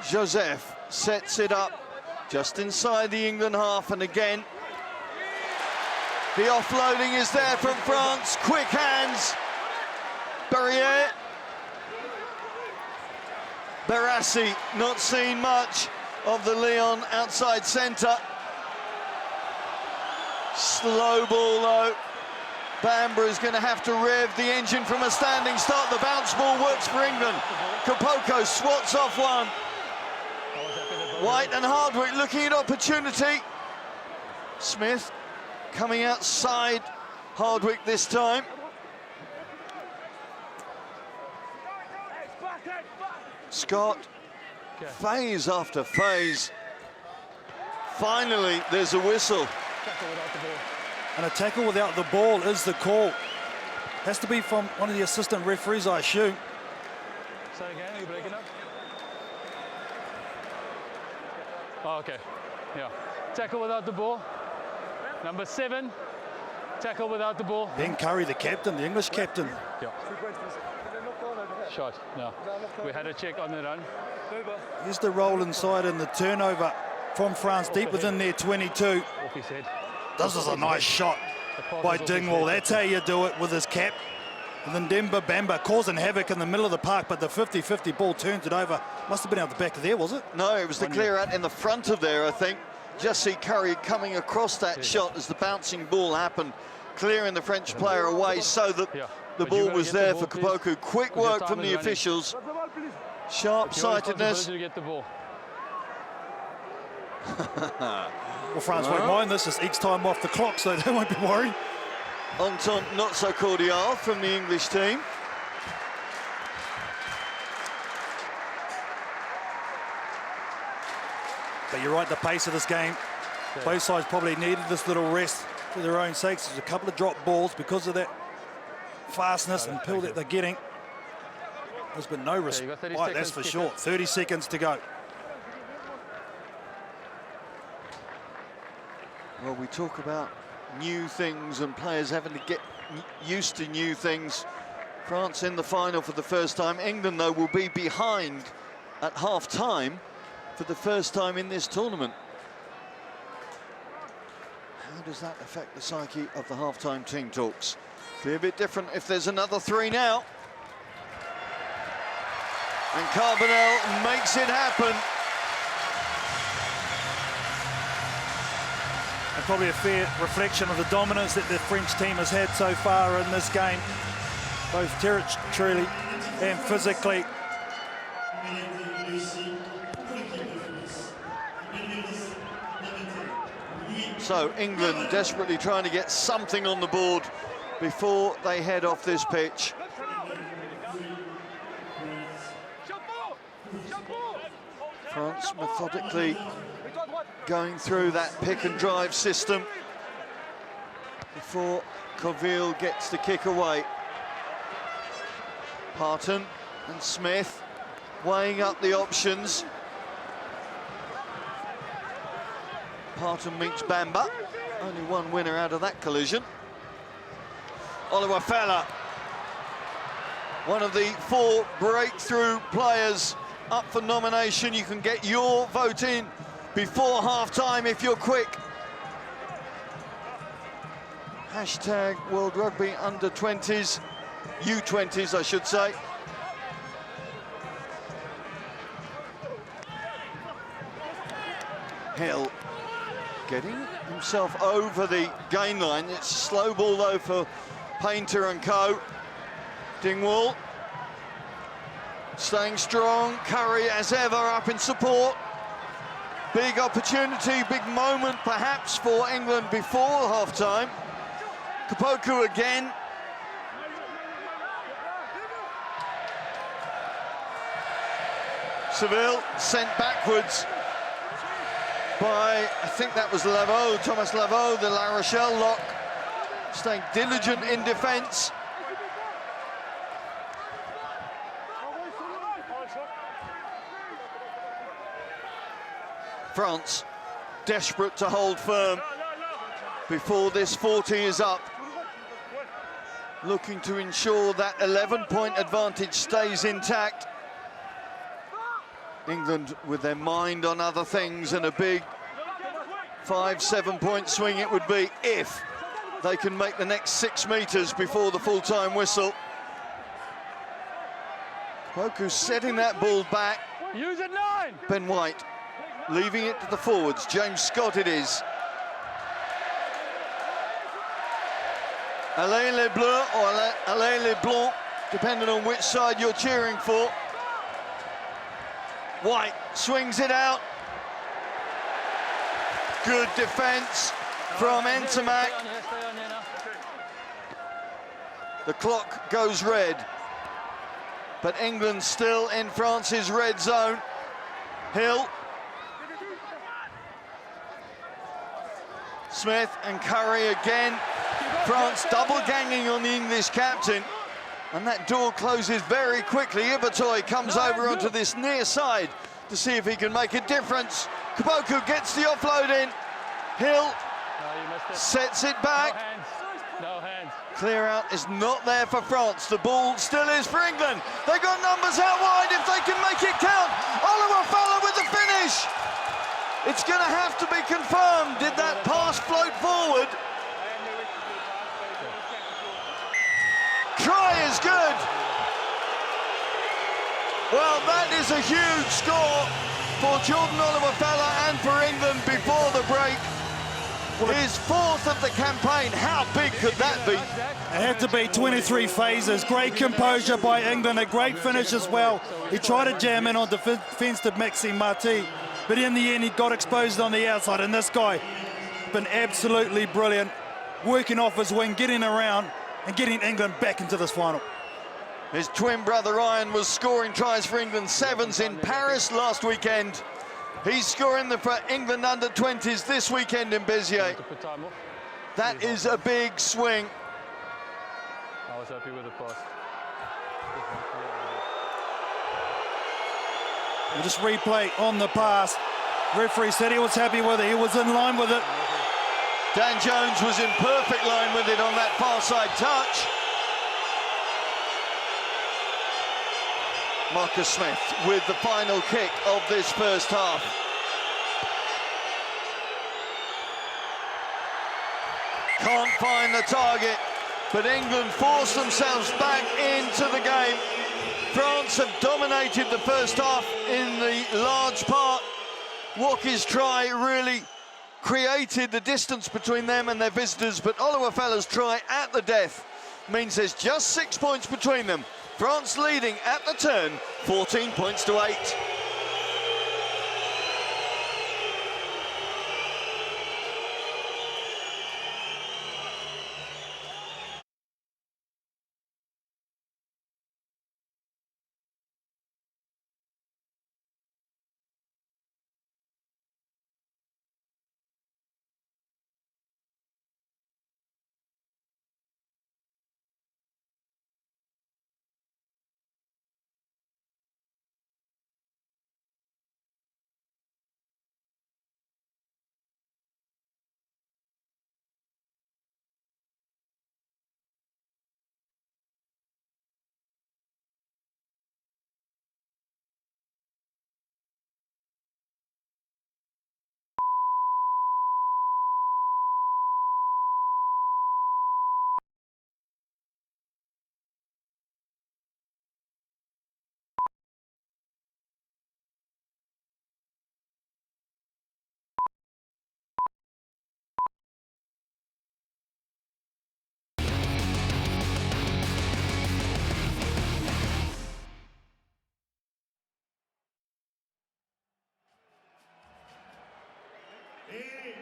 Joseph sets it up just inside the England half, and again the offloading is there from France. Quick hands. Beziers. Barassi not seen much of the Lyon outside centre. Slow ball though. Bamba is going to have to rev the engine from a standing start. The bounce ball works for England. Kapoko swats off one. White and Hardwick looking at opportunity. Smith coming outside Hardwick this time. Scott, phase after phase. Finally, there's a whistle. And a tackle without the ball is the call. Has to be from one of the assistant referees, I assume. Say again, are you breaking up? Oh, okay, yeah. Tackle without the ball. Number 7, tackle without the ball. Ben Curry, the captain, the English captain. Yeah. Shot, no. We had a check on the run. Here's the roll inside and the turnover from France deep within their 22. Off his head. This is a nice shot by Dingwall. That's how you do it with his cap. And then Demba Bamba causing havoc in the middle of the park, but the 50-50 ball turns it over. Must have been out the back of there, was it? No, it was the clear out in the front of there, I think. Just see Curry coming across that shot as the bouncing ball happened, clearing the French player away so that the ball was there for Kapoku. Quick work from the officials. Sharp-sightedness. Well, France won't mind this. It's each time off the clock, so they won't be worried. entente not so cordial from the English team. But you're right, the pace of this game, both sides probably needed this little rest for their own sakes. There's a couple of drop balls because of that fastness and pill that they're getting. There's been no respite, that's for sure. 30 seconds to go. Well, we talk about new things and players having to get used to new things. France in the final for the first time. England, though, will be behind at half-time for the first time in this tournament. How does that affect the psyche of the half-time team talks? Be a bit different if there's another 3 now. And Carbonell makes it happen. And probably a fair reflection of the dominance that the French team has had so far in this game, both territorially and physically. So England desperately trying to get something on the board before they head off this pitch. France methodically going through that pick and drive system before Coville gets the kick away. Parton and Smith weighing up the options. Parton meets Bamba. Only one winner out of that collision. Oliver Fella, one of the 4 breakthrough players up for nomination. You can get your vote in before half-time if you're quick. Hashtag World Rugby under 20s, U20s I should say. Hill getting himself over the gain line. It's a slow ball though for Painter and co. Dingwall staying strong. Curry as ever up in support. Big opportunity, big moment perhaps for England before half-time. Kapoku again. Seville sent backwards by, I think that was Laveau, Thomas Laveau, the La Rochelle lock, staying diligent in defence. France desperate to hold firm before this 40 is up, looking to ensure that 11-point advantage stays intact. England with their mind on other things, and a big 5-7 point swing it would be if they can make the next 6 metres before the full-time whistle. Poku setting that ball back. Use it 9. Ben White leaving it to the forwards. James Scott it is. Alain Les Bleus or Alain Les Blancs, depending on which side you're cheering for. White swings it out. Good defence from Ntamack. The clock goes red, but England still in France's red zone. Hill. Smith and Curry again. France double ganging on the English captain. And that door closes very quickly. Ibatoy comes over onto this near side to see if he can make a difference. Kapoku gets the offload in. Hill sets it back. No hands. Clear out is not there for France. The ball still is for England. They got numbers out wide if they can make it count. Oliver Fella with the finish. It's going to have to be confirmed. Did that pass float forward? Try is good. Well, that is a huge score for Jordan Oliver Fella and for England before the break. His 4th of the campaign. How big could that be? It had to be 23 phases. Great composure by England, a great finish as well. He tried to jam in on defence to Maxime Marty, but in the end he got exposed on the outside, and this guy has been absolutely brilliant. working off his wing, getting around and getting England back into this final. His twin brother Ryan was scoring tries for England sevens in Paris last weekend. He's scoring for England under-20s this weekend in Beziers. That is a big swing. I was happy with the pass. We'll just replay on the pass. Referee said he was happy with it. He was in line with it. Dan Jones was in perfect line with it on that far side touch. Marcus Smith with the final kick of this first half. Can't find the target, but England force themselves back into the game. France have dominated the first half in the large part. Walker's try really created the distance between them and their visitors, but Oluwafela's try at the death means there's just 6 points between them. France leading at the turn, 14 points to 8. Et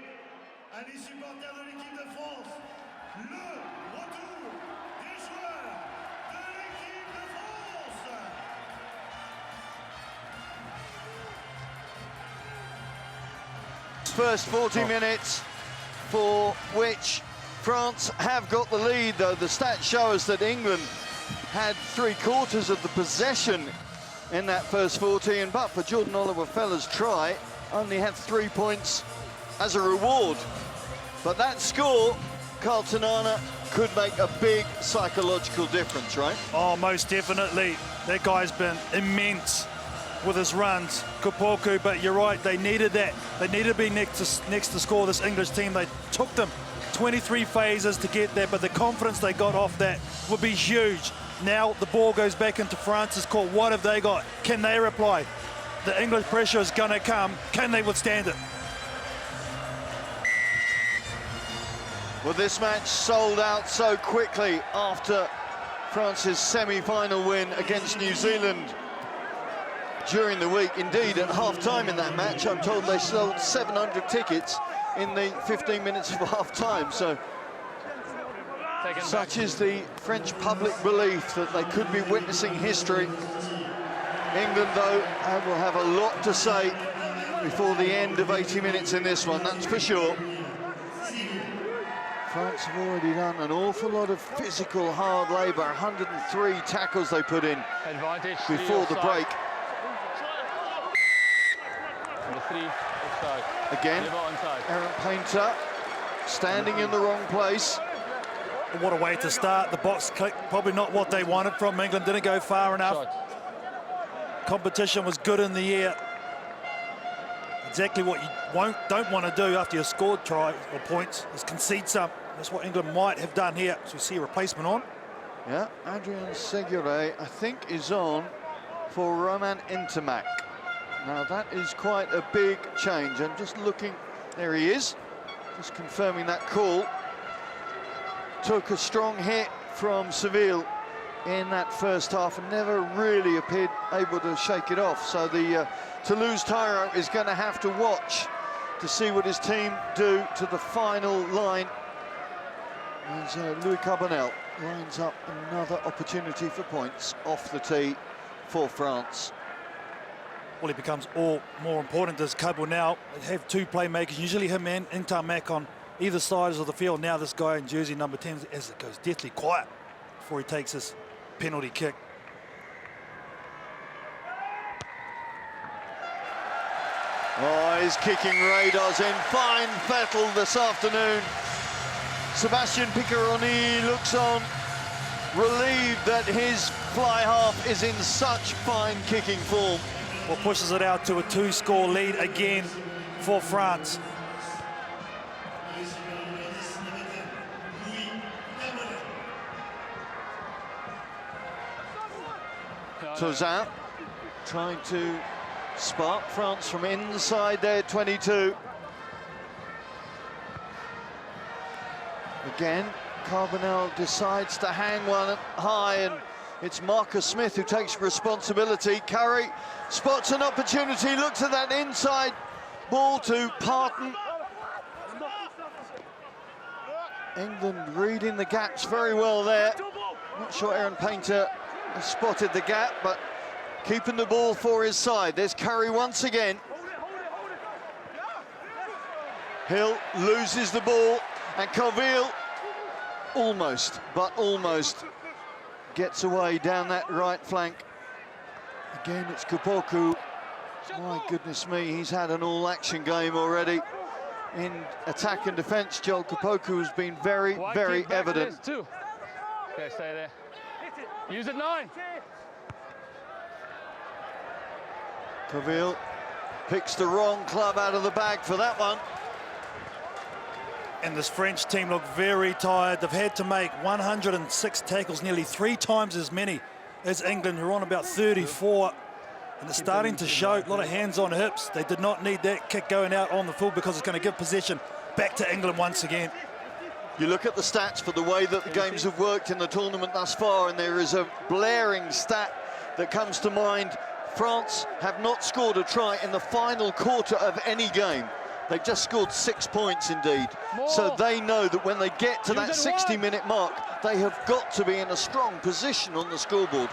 à les supporters de l'équipe de France, le retour des joueurs de l'équipe de France. First 40 minutes for which France have got the lead, though the stats show us that England had 3/4 of the possession in that first 40, and but for Jordan Oluwafela's try, only had 3 points as a reward. But that score, Carlton Arna, could make a big psychological difference, right? Oh, most definitely. That guy's been immense with his runs, Kupoku, but you're right, they needed that. They needed to be next to score, this English team. They took them 23 phases to get there, but the confidence they got off that would be huge. Now the ball goes back into France's court. What have they got? Can they reply? The English pressure is going to come. Can they withstand it? Well, this match sold out so quickly after France's semi-final win against New Zealand during the week. Indeed, at half-time in that match, I'm told they sold 700 tickets in the 15 minutes of half-time. So such is the French public belief that they could be witnessing history. England, though, will have a lot to say before the end of 80 minutes in this one, that's for sure. France have already done an awful lot of physical hard labour. 103 tackles they put in before the break. Again, Aaron Painter standing in the wrong place. What a way to start. The box kick, probably not what they wanted from England. Didn't go far enough. Competition was good in the air. Exactly what you don't want to do after you scored try or points is concede some. That's what England might have done here. So we see a replacement on. Yeah, Adrien Segure, I think, is on for Romain Ntamack. Now that is quite a big change. I'm just looking, there he is, just confirming that call. Took a strong hit from Seville in that first half and never really appeared able to shake it off. So the Toulouse Tyro is going to have to watch to see what his team do to the final line As Louis Carbonell lines up another opportunity for points off the tee for France. Well, he becomes all more important as Carbonell. They have two playmakers, usually him and Ntamack on either sides of the field. Now this guy in jersey number 10, as it goes deathly quiet before he takes his penalty kick. Oh, his kicking radar's in fine fettle this afternoon. Sebastian Piccaroni looks on, relieved that his fly half is in such fine kicking form. Well, pushes it out to a 2-score lead again for France. Tauzin trying to spark France from inside their 22. Again, Carbonell decides to hang one high, and it's Marcus Smith who takes responsibility. Curry spots an opportunity, looks at that inside ball to Parton. England reading the gaps very well there. Not sure Aaron Painter has spotted the gap, but keeping the ball for his side. There's Curry once again. Hill loses the ball, and Coville almost, but almost gets away down that right flank. Again, it's Kupoku. My goodness me, he's had an all-action game already. In attack and defence, Joel Kupoku has been very, very evident. Okay, stay there. Use it 9. Coville picks the wrong club out of the bag for that one. And this French team look very tired. They've had to make 106 tackles, nearly 3 times as many as England, who are on about 34. And it's starting to show. A lot of hands on hips. They did not need that kick going out on the full because it's going to give possession back to England once again. You look at the stats for the way that the games have worked in the tournament thus far, and there is a blaring stat that comes to mind. France have not scored a try in the final quarter of any game. They've just scored 6 points indeed. So they know that when they get to that 60-minute mark, they have got to be in a strong position on the scoreboard.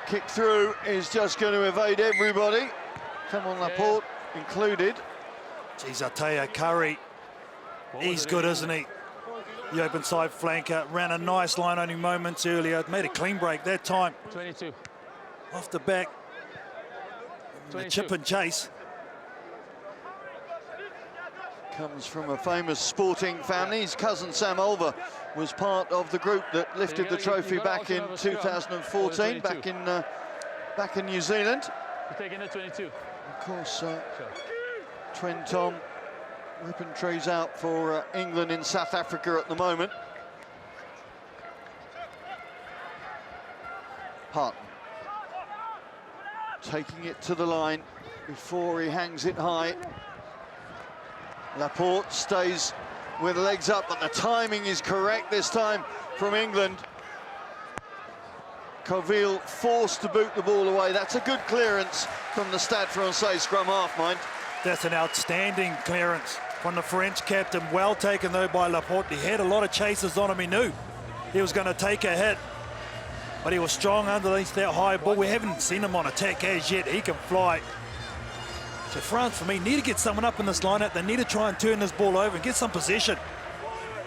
Kick through is just going to evade everybody. Come on, Laporte included. Geez, I tell you, Curry, he's good, isn't he? The open side flanker, ran a nice line only moments earlier, made a clean break that time. 22. Off the back, the chip and chase. Comes from a famous sporting family. His cousin Sam Olver was part of the group that lifted the trophy back in 2014, back in New Zealand. You're taking it 22. Of course, twin Tom ripping trees out for England in South Africa at the moment. Parton taking it to the line before he hangs it high. Laporte stays with legs up, but the timing is correct this time from England. Coville forced to boot the ball away. That's a good clearance from the Stade Francais scrum half, mind. That's an outstanding clearance from the French captain. Well taken, though, by Laporte. He had a lot of chasers on him. He knew he was going to take a hit, but he was strong underneath that high ball. We haven't seen him on attack as yet. He can fly. So France, for me, need to get someone up in this lineup. They need to try and turn this ball over and get some possession.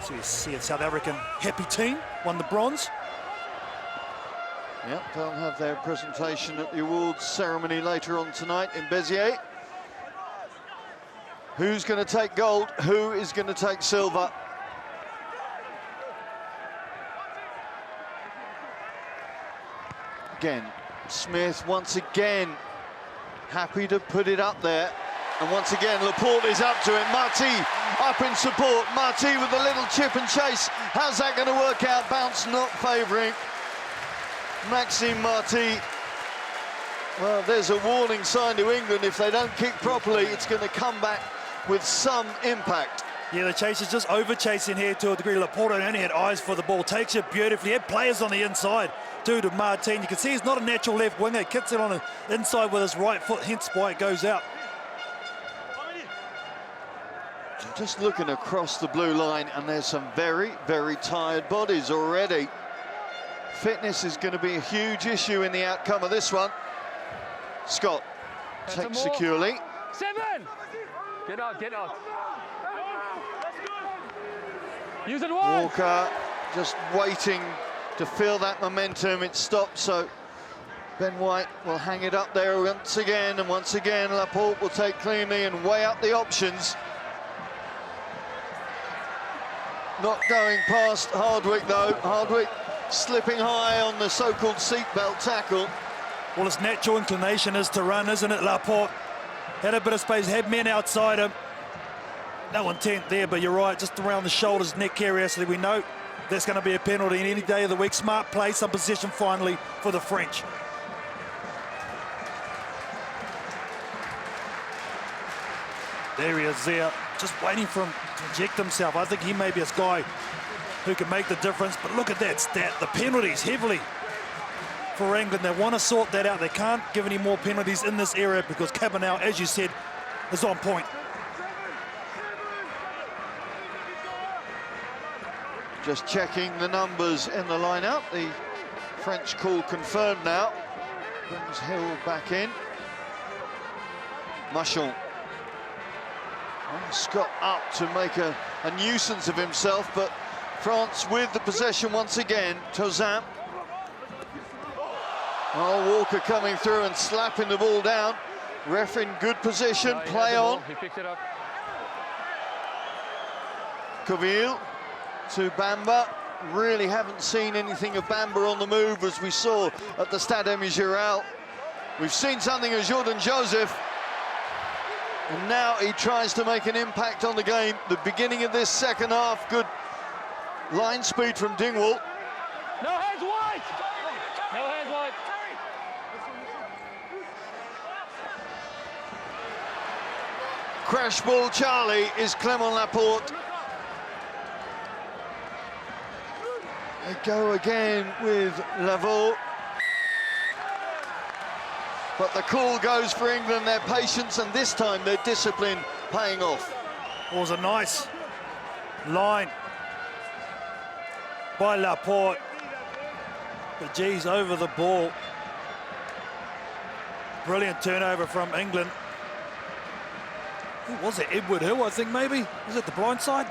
So you see a South African happy team, won the bronze. Yep, they'll have their presentation at the awards ceremony later on tonight in Beziers. Who's going to take gold? Who is going to take silver? Again, Smith once again happy to put it up there. And once again, Laporte is up to it. Marty up in support. Marty with a little chip and chase. How's that going to work out? Bounce not favouring Maxime Marty. Well, there's a warning sign to England. If they don't kick properly, it's going to come back with some impact. Yeah, the chase is just over-chasing here to a degree. Laporte only had eyes for the ball. Takes it beautifully. He had players on the inside, too, to Martin. You can see he's not a natural left winger. He kicks it on the inside with his right foot, hence why it goes out. just looking across the blue line, and there's some very, very tired bodies already. Fitness is going to be a huge issue in the outcome of this one. Scott takes securely. 7! Get out, get out. Use it once. Walker just waiting to feel that momentum. It stopped, so Ben White will hang it up there once again, and once again Laporte will take cleanly and weigh up the options. Not going past Hardwick though. Hardwick slipping high on the so-called seatbelt tackle. Well, his natural inclination is to run, isn't it, Laporte? Had a bit of space, had men outside him. No intent there, but you're right, just around the shoulders, neck area, so we know there's going to be a penalty any day of the week. Smart play, some possession finally for the French. There he is there, just waiting for him to inject himself. I think he may be a guy who can make the difference, but look at that stat, the penalties heavily for England. They want to sort that out. They can't give any more penalties in this area because Cabanel, as you said, is on point. Just checking the numbers in the lineup. The French call confirmed now. Brings Hill back in. Machon. Scott up to make a nuisance of himself, but France with the possession once again. Tozan. Oh, Walker coming through and slapping the ball down. Ref in good position, play on. He picked it up. Coville to Bamba. Really haven't seen anything of Bamba on the move as we saw at the Stade Migiral. We've seen something of Jordan Joseph, and now he tries to make an impact on the game. The beginning of this second half, good line speed from Dingwall. No hands wide! No hands wide. Crash ball Charlie is Clement Laporte. They go again with Lavaux. But the call goes for England, their patience, and this time their discipline paying off. It was a nice line by Laporte. But geez, over the ball. Brilliant turnover from England. Who was it? Edward Hill, I think, maybe? Was it the blind side?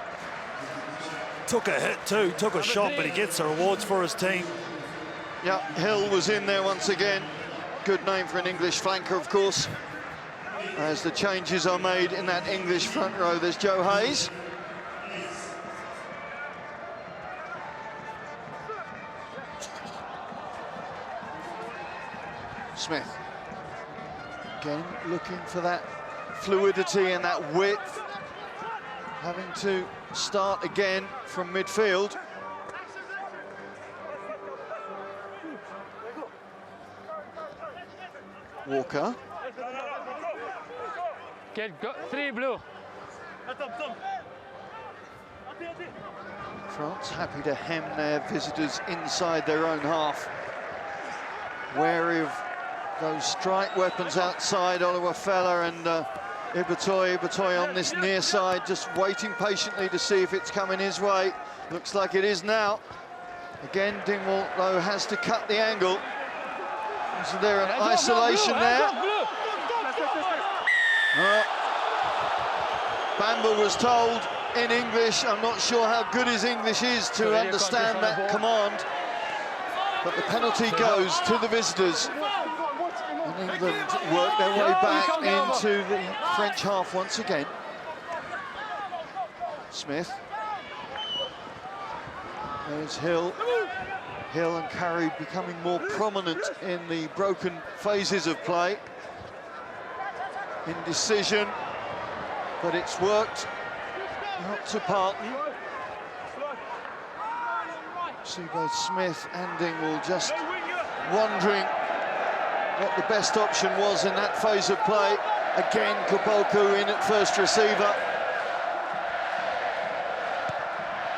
Took a hit too, took a shot, but he gets the rewards for his team. Yeah, Hill was in there once again. Good name for an English flanker, of course. As the changes are made in that English front row, there's Joe Hayes. Smith. Again, looking for that fluidity and that width. Having to start again from midfield. Walker. Go, 3 blue. France happy to hem their visitors inside their own half. Wary of those strike weapons outside, Oliver Feller and Ibatoy on this near side, just waiting patiently to see if it's coming his way. Looks like it is now. Again, Dingwall, though, has to cut the angle. Is there an isolation there? Bamba was told in English, I'm not sure how good his English is to understand that command, but the penalty goes to the visitors. And England work their way back into the French half once again. Smith. There's Hill. Hill and Curry becoming more prominent in the broken phases of play. Indecision, but it's worked out to Parton. See both Smith and Dingwall just wondering what the best option was in that phase of play. Again, Kopolku in at first receiver.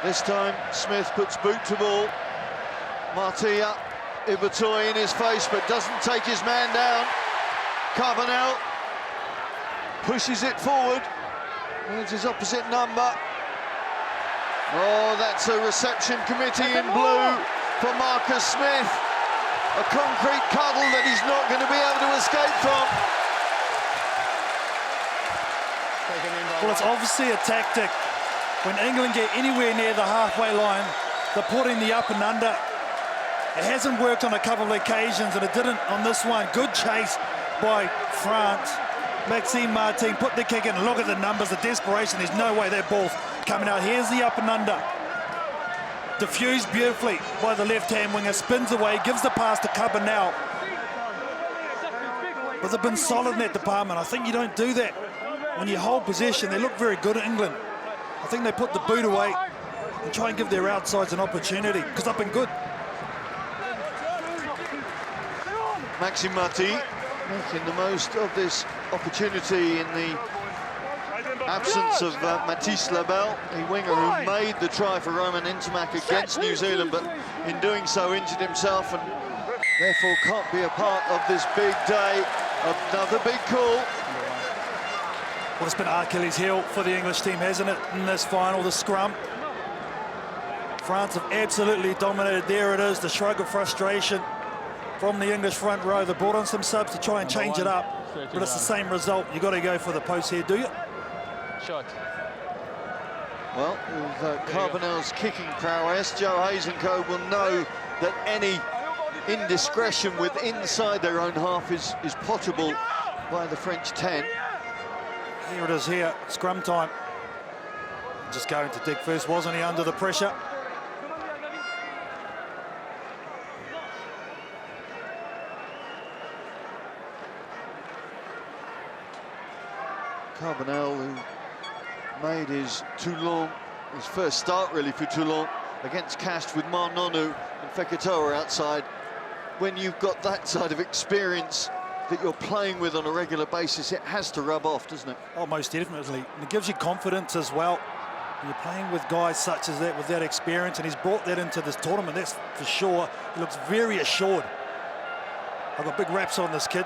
This time, Smith puts boot to ball. Martilla, Ibatoy in his face, but doesn't take his man down. Carbonell pushes it forward. It's his opposite number. Oh, that's a reception committee in blue for Marcus Smith. A concrete cuddle that he's not going to be able to escape from. Well, it's obviously a tactic. When England get anywhere near the halfway line, they're putting the up and under. It hasn't worked on a couple of occasions, and it didn't on this one. Good chase by France. Maxime Martin put the kick in. Look at the numbers, the desperation. There's no way that ball's coming out. Here's the up and under. Diffused beautifully by the left-hand winger. Spins away, gives the pass to Cabanel. But they've been solid in that department. I think you don't do that when you hold possession. They look very good at England. I think they put the boot away and try and give their outsides an opportunity, because they've been good. Maxime Martin making the most of this opportunity in the absence of Mathis Labelle, the winger who made the try for Romain Ntamack against New Zealand, but in doing so injured himself and therefore can't be a part of this big day. Another big call. Well, it's been Achilles' heel for the English team, hasn't it, in this final, the scrum. France have absolutely dominated. There it is, the shrug of frustration from the English front row. They brought on some subs to try and change it up, but it's the same result. You've got to go for the post here, do you? Shot. Well, with Carbonell's kicking prowess, Joe Hayes and co will know that any indiscretion with inside their own half is potable by the French 10. Here it is here, scrum time. Just going to dig first, wasn't he, under the pressure? Carbonell, who made his Toulon, his first start really for Toulon, against Castres with Marnonu and Fekitoa outside. When you've got that side of experience that you're playing with on a regular basis, it has to rub off, doesn't it? Oh, most definitely. And it gives you confidence as well. When you're playing with guys such as that, with that experience, and he's brought that into this tournament, that's for sure. He looks very assured. I've got big raps on this kid.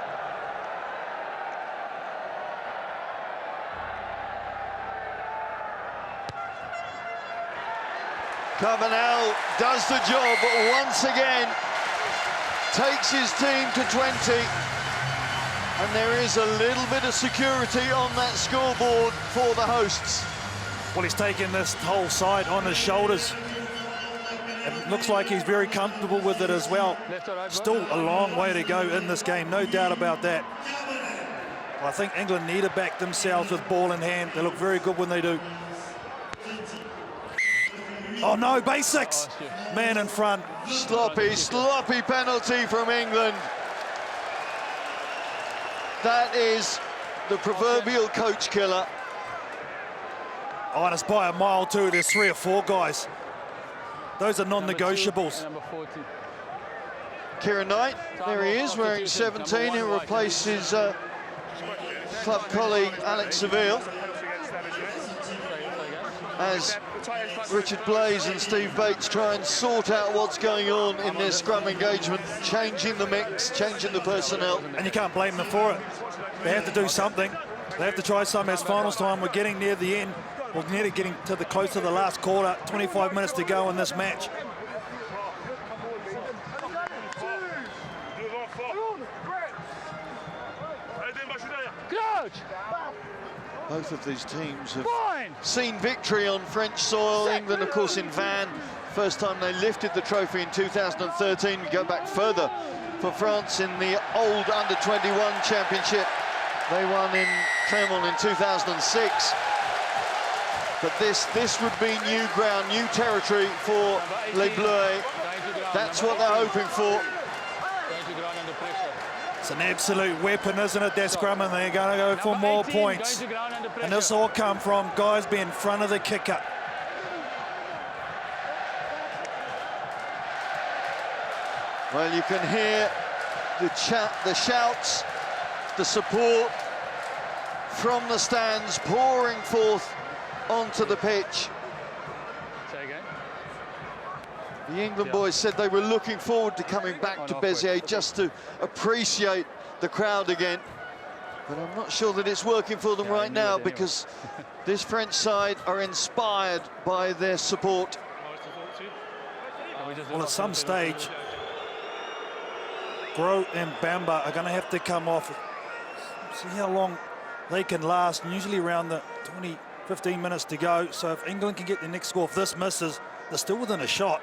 Carbonell does the job, but once again takes his team to 20. And there is a little bit of security on that scoreboard for the hosts. Well, he's taken this whole side on his shoulders. It looks like he's very comfortable with it as well. Still a long way to go in this game, no doubt about that. Well, I think England need to back themselves with ball in hand. They look very good when they do. Oh no, basics! Man in front. Sloppy penalty from England. That is the proverbial coach killer. Oh, and it's by a mile too. There's 3 or 4 guys. Those are non-negotiables. Kieran Knight, there he is, wearing 17, who replaces club colleague Alex Seville. As Richard Blaze and Steve Bates try and sort out what's going on in their scrum engagement, changing the mix, changing the personnel. And you can't blame them for it. They have to do something. They have to try something. As finals time, we're getting near the end. We're nearly getting to the close to the last quarter. 25 minutes to go in this match. Both of these teams have seen victory on French soil. England, of course, in Vannes. First time they lifted the trophy in 2013. We go back further for France in the old under-21 championship. They won in Clermont in 2006. But this would be new ground, new territory for Les Bleus. That's what they're hoping for. It's an absolute weapon, isn't it, that scrum, and they're going to go for more points. And this all come from guys being in front of the kicker. Well, you can hear the shouts, the support from the stands pouring forth onto the pitch. The England boys said they were looking forward to coming back to Beziers just to appreciate the crowd again. But I'm not sure that it's working for them right now because this French side are inspired by their support. Well, at some stage, Gro and Bamba are going to have to come off. See how long they can last, and usually around the 15 minutes to go. So if England can get the next score, if this misses, they're still within a shot.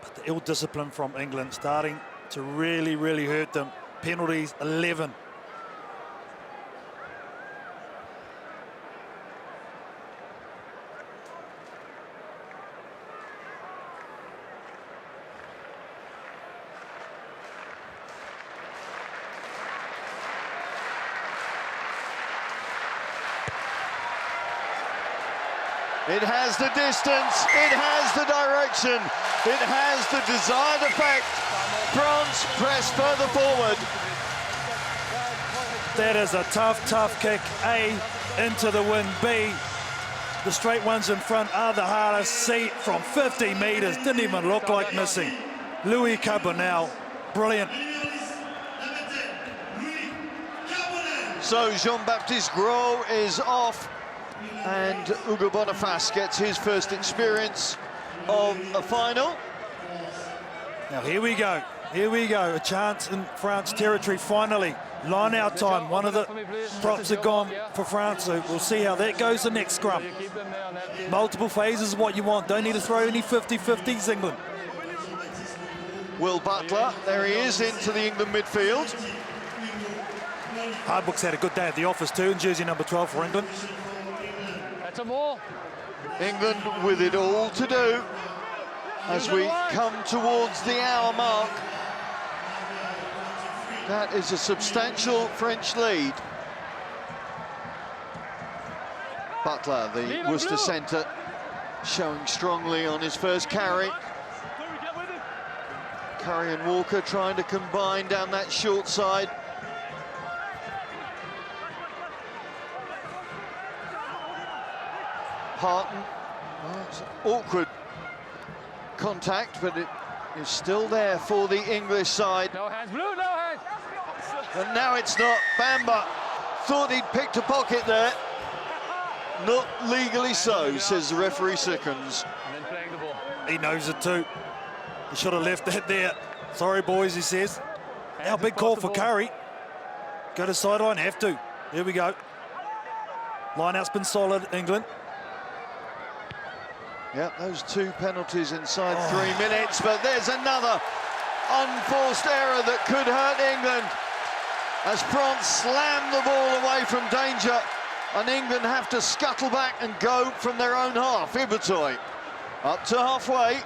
But the ill discipline from England starting to really, really hurt them. Penalties, 11. It has the distance, it has the direction, it has the desired effect. France press further forward. That is a tough, tough kick. A, into the wind. B, the straight ones in front are the hardest. C, from 50 metres, didn't even look like missing. Louis Carbonell, brilliant. So Jean-Baptiste Gros is off, and Hugo Boniface gets his first experience of a final. Now here we go, a chance in France territory finally. Line out time, one of the props are gone for France, so we'll see how that goes the next scrum. Multiple phases is what you want, don't need to throw any 50-50s, England. Will Butler, there he is, into the England midfield. Hardbook's had a good day at the office too, in jersey number 12 for England. That's a more. England with it all to do as we come towards the hour mark. That is a substantial French lead. Butler, the Worcester centre, showing strongly on his first carry. Curry and Walker trying to combine down that short side. Parton, well, it's an awkward contact, but it is still there for the English side. No hands, Blue, no hands. And now it's not. Bamba thought he'd picked a pocket there. Not legally so, says the referee Sickens. And then playing the ball. He knows it too. He should have left that there. Sorry, boys, he says. Now, big call for Curry. Go to sideline, have to. There we go. Line-out's been solid, England. Yeah, those two penalties inside 3 minutes, but there's another unforced error that could hurt England as France slam the ball away from danger, and England have to scuttle back and go from their own half. Ibertoy up to halfway.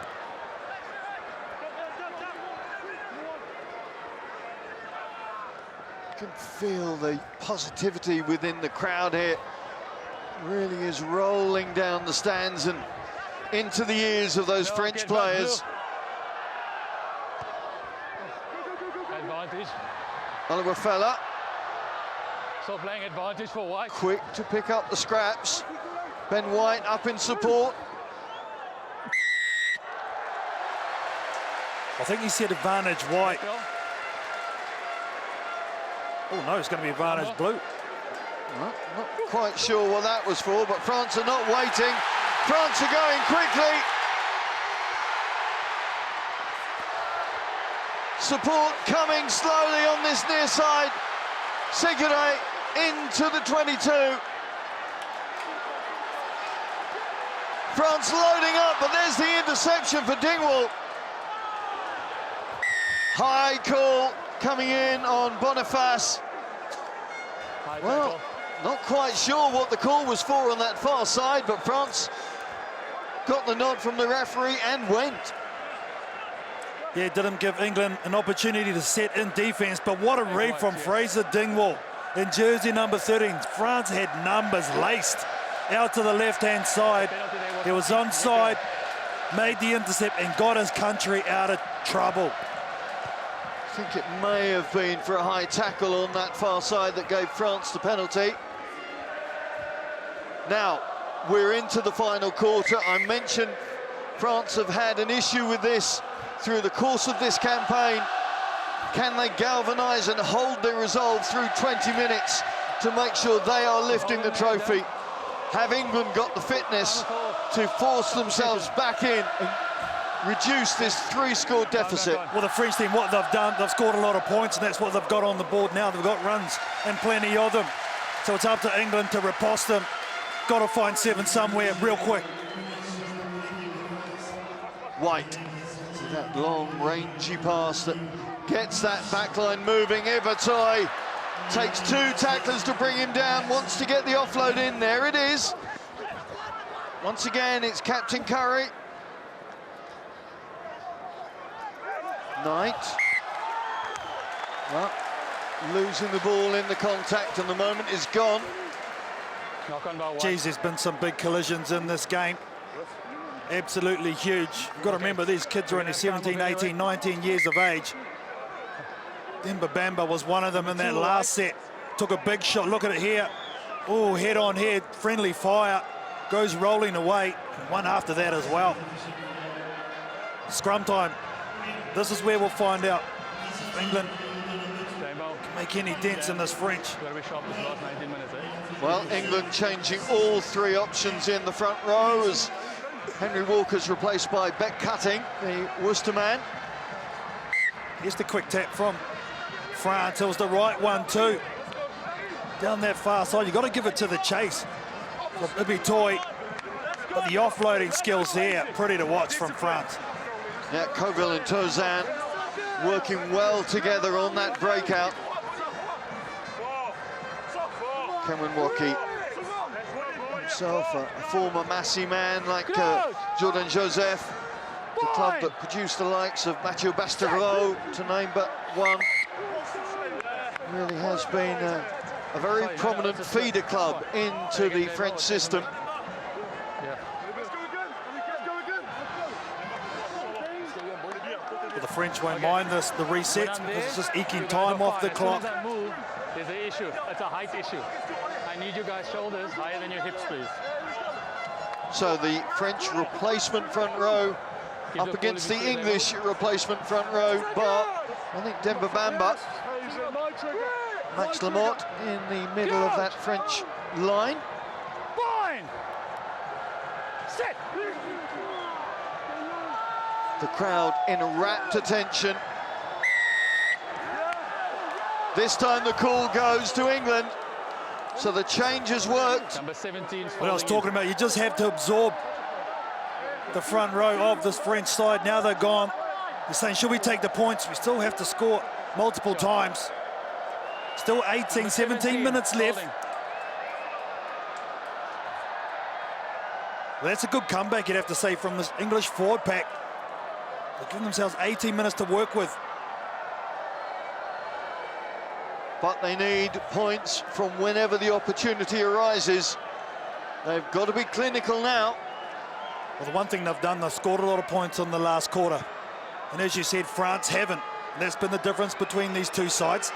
You can feel the positivity within the crowd here. It really is rolling down the stands and into the ears of those French players. Advantage. Oliver Fella. So playing advantage for White. Quick to pick up the scraps. Ben White up in support. I think he said advantage White. Oh no, it's going to be advantage Blue. Well, not quite sure what that was for, but France are not waiting. France are going quickly. Support coming slowly on this near side. Sigurday into the 22. France loading up, but there's the interception for Dingwall. High call coming in on Boniface. Well, not quite sure what the call was for on that far side, but France got the nod from the referee and went. Yeah, didn't give England an opportunity to set in defence, but what a read from Fraser Dingwall in jersey number 13. France had numbers laced out to the left-hand side. He was onside, made the intercept and got his country out of trouble. I think it may have been for a high tackle on that far side that gave France the penalty. Now, we're into the final quarter. I mentioned France have had an issue with this through the course of this campaign. Can they galvanise and hold their resolve through 20 minutes to make sure they are lifting the trophy? Have England got the fitness to force themselves back in and reduce this 3-score deficit? Well, the French team, what they've done, they've scored a lot of points, and that's what they've got on the board now. They've got runs and plenty of them. So it's up to England to riposte them. Got to find 7 somewhere real quick. White, that long, rangy pass that gets that backline moving. Evertoy takes 2 tacklers to bring him down, wants to get the offload in. There it is. Once again, it's Captain Curry. Knight. Well, losing the ball in the contact, and the moment is gone. Geez, there's been some big collisions in this game. Absolutely huge. You've got to remember, these kids are only 17, 18, 19 years of age. Ntamack was one of them in that last set. Took a big shot. Look at it here. Oh, head on head, friendly fire. Goes rolling away. One after that as well. Scrum time. This is where we'll find out if England can make any dents in this French. Well, England changing all 3 options in the front row as Henry Walker's replaced by Beck Cutting, the Worcester man. Here's the quick tap from France. It was the right one too. Down that far side, you've got to give it to the chase from Ibitoy. But the offloading skills here, pretty to watch from France. Yeah, Coville and Tozan working well together on that breakout. Cameron Waukee himself, a former Massey man like Jordan Joseph, the club that produced the likes of Mathieu Bastareaud, to name but one. Really has been a very prominent feeder club into the French system. But the French won't mind this, the resets, because it's just eking time off the clock. There's an issue. It's a height issue. I need you guys' shoulders higher than your hips, please. So the French replacement front row up against the English replacement front row, but I think Demba Bamba, Max Lamotte in the middle of that French line. Sit. The crowd in rapt attention. This time the call goes to England. So the change has worked. Number 17. What I was talking about, you just have to absorb the front row of this French side. Now they're gone. You're saying, should we take the points? We still have to score multiple times. Still 18, 17 minutes left. Well, that's a good comeback, you'd have to say, from this English forward pack. They're giving themselves 18 minutes to work with. But they need points from whenever the opportunity arises. They've got to be clinical now. Well, the one thing they've done, they've scored a lot of points in the last quarter. And as you said, France haven't. And that's been the difference between these two sides.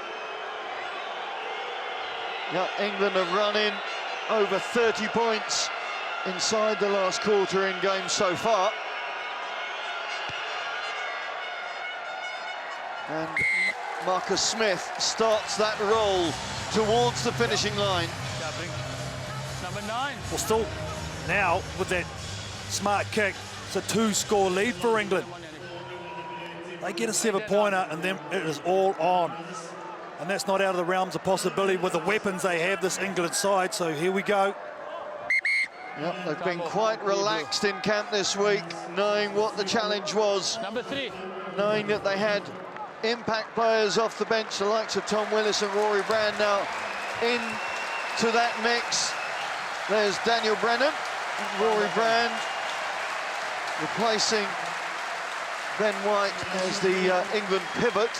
Yeah, England have run in over 30 points inside the last quarter in games so far. And Marcus Smith starts that roll towards the finishing line. Number 9. Well, still now with that smart kick, it's a 2-score lead for England. They get a 7-pointer and then it is all on. And that's not out of the realms of possibility with the weapons they have, this England side. So here we go. Yep, they've been quite relaxed in camp this week, knowing what the challenge was. Number 3. Knowing that they had impact players off the bench, the likes of Tom Willis and Rory Brand now into that mix. There's Daniel Brennan, Rory Brand replacing Ben White as the England pivot.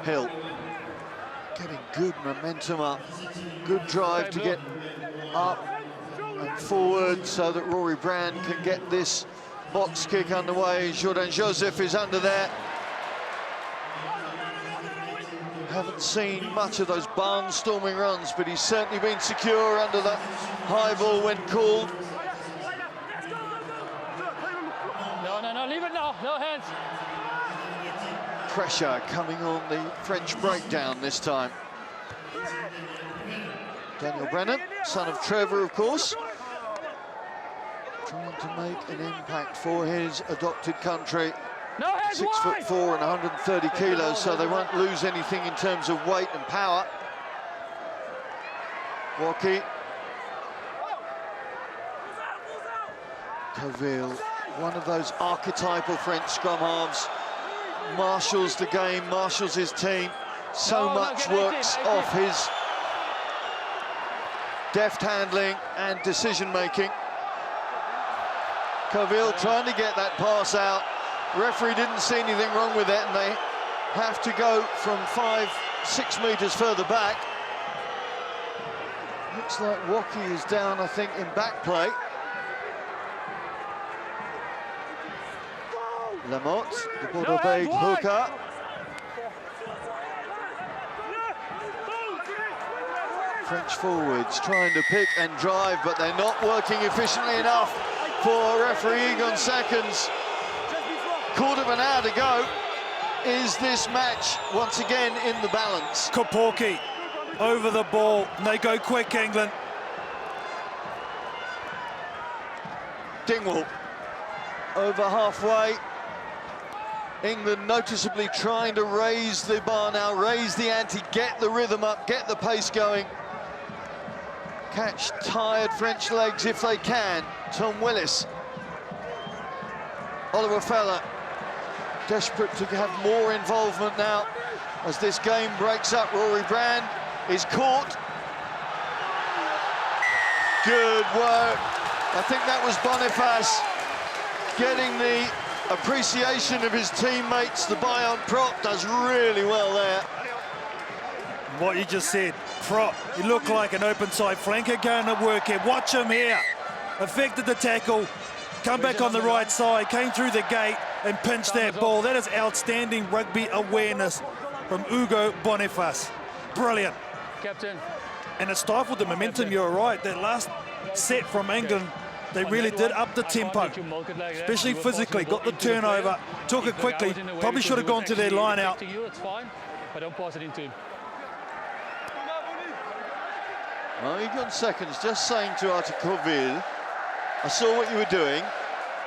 Hill getting good momentum up, good drive to get up and forward so that Rory Brand can get this box kick underway. Jordan Joseph is under there. Haven't seen much of those barnstorming runs, but he's certainly been secure under that high ball when called. No, leave it now. No, Pressure coming on the French breakdown this time. Daniel Brennan, son of Trevor, of course, trying to make an impact for his adopted country. 6'4" and 130 kilos, so they won't lose anything in terms of weight and power. Woki. Coville, one of those archetypal French scrum halves. Marshals the game, marshals his team. So much works off his deft handling and decision-making. Coville trying to get that pass out. Referee didn't see anything wrong with it, and they have to go from 5-6 metres further back. Looks like Woki is down, I think, in back play. Lamotte, the Bordeaux-Bègles hooker. French forwards trying to pick and drive, but they're not working efficiently enough for referee Egon Seconds. Quarter of an hour to go. Is this match once again in the balance? Koporki over the ball, and they go quick, England. Dingwall over halfway. England noticeably trying to raise the bar now, raise the ante, get the rhythm up, get the pace going. Catch tired French legs if they can. Tom Willis. Oliver Feller, desperate to have more involvement now as this game breaks up. Rory Brand is caught. Good work. I think that was Boniface getting the appreciation of his teammates. The Bayern prop does really well there. What you just said, prop, you look like an open side flanker going to work here. Watch him here. Affected the tackle, come back on the right side, came through the gate and pinched that ball. That is outstanding rugby awareness from Hugo Boniface. Brilliant. Captain. And it stifled the momentum, you're right. That last set from England, they really did up the tempo, especially physically, got the turnover, took it quickly, probably should have gone to their line out. It's fine, but don't pass it into him. Well, Egon Seconds just saying to Arthur Coville, I saw what you were doing,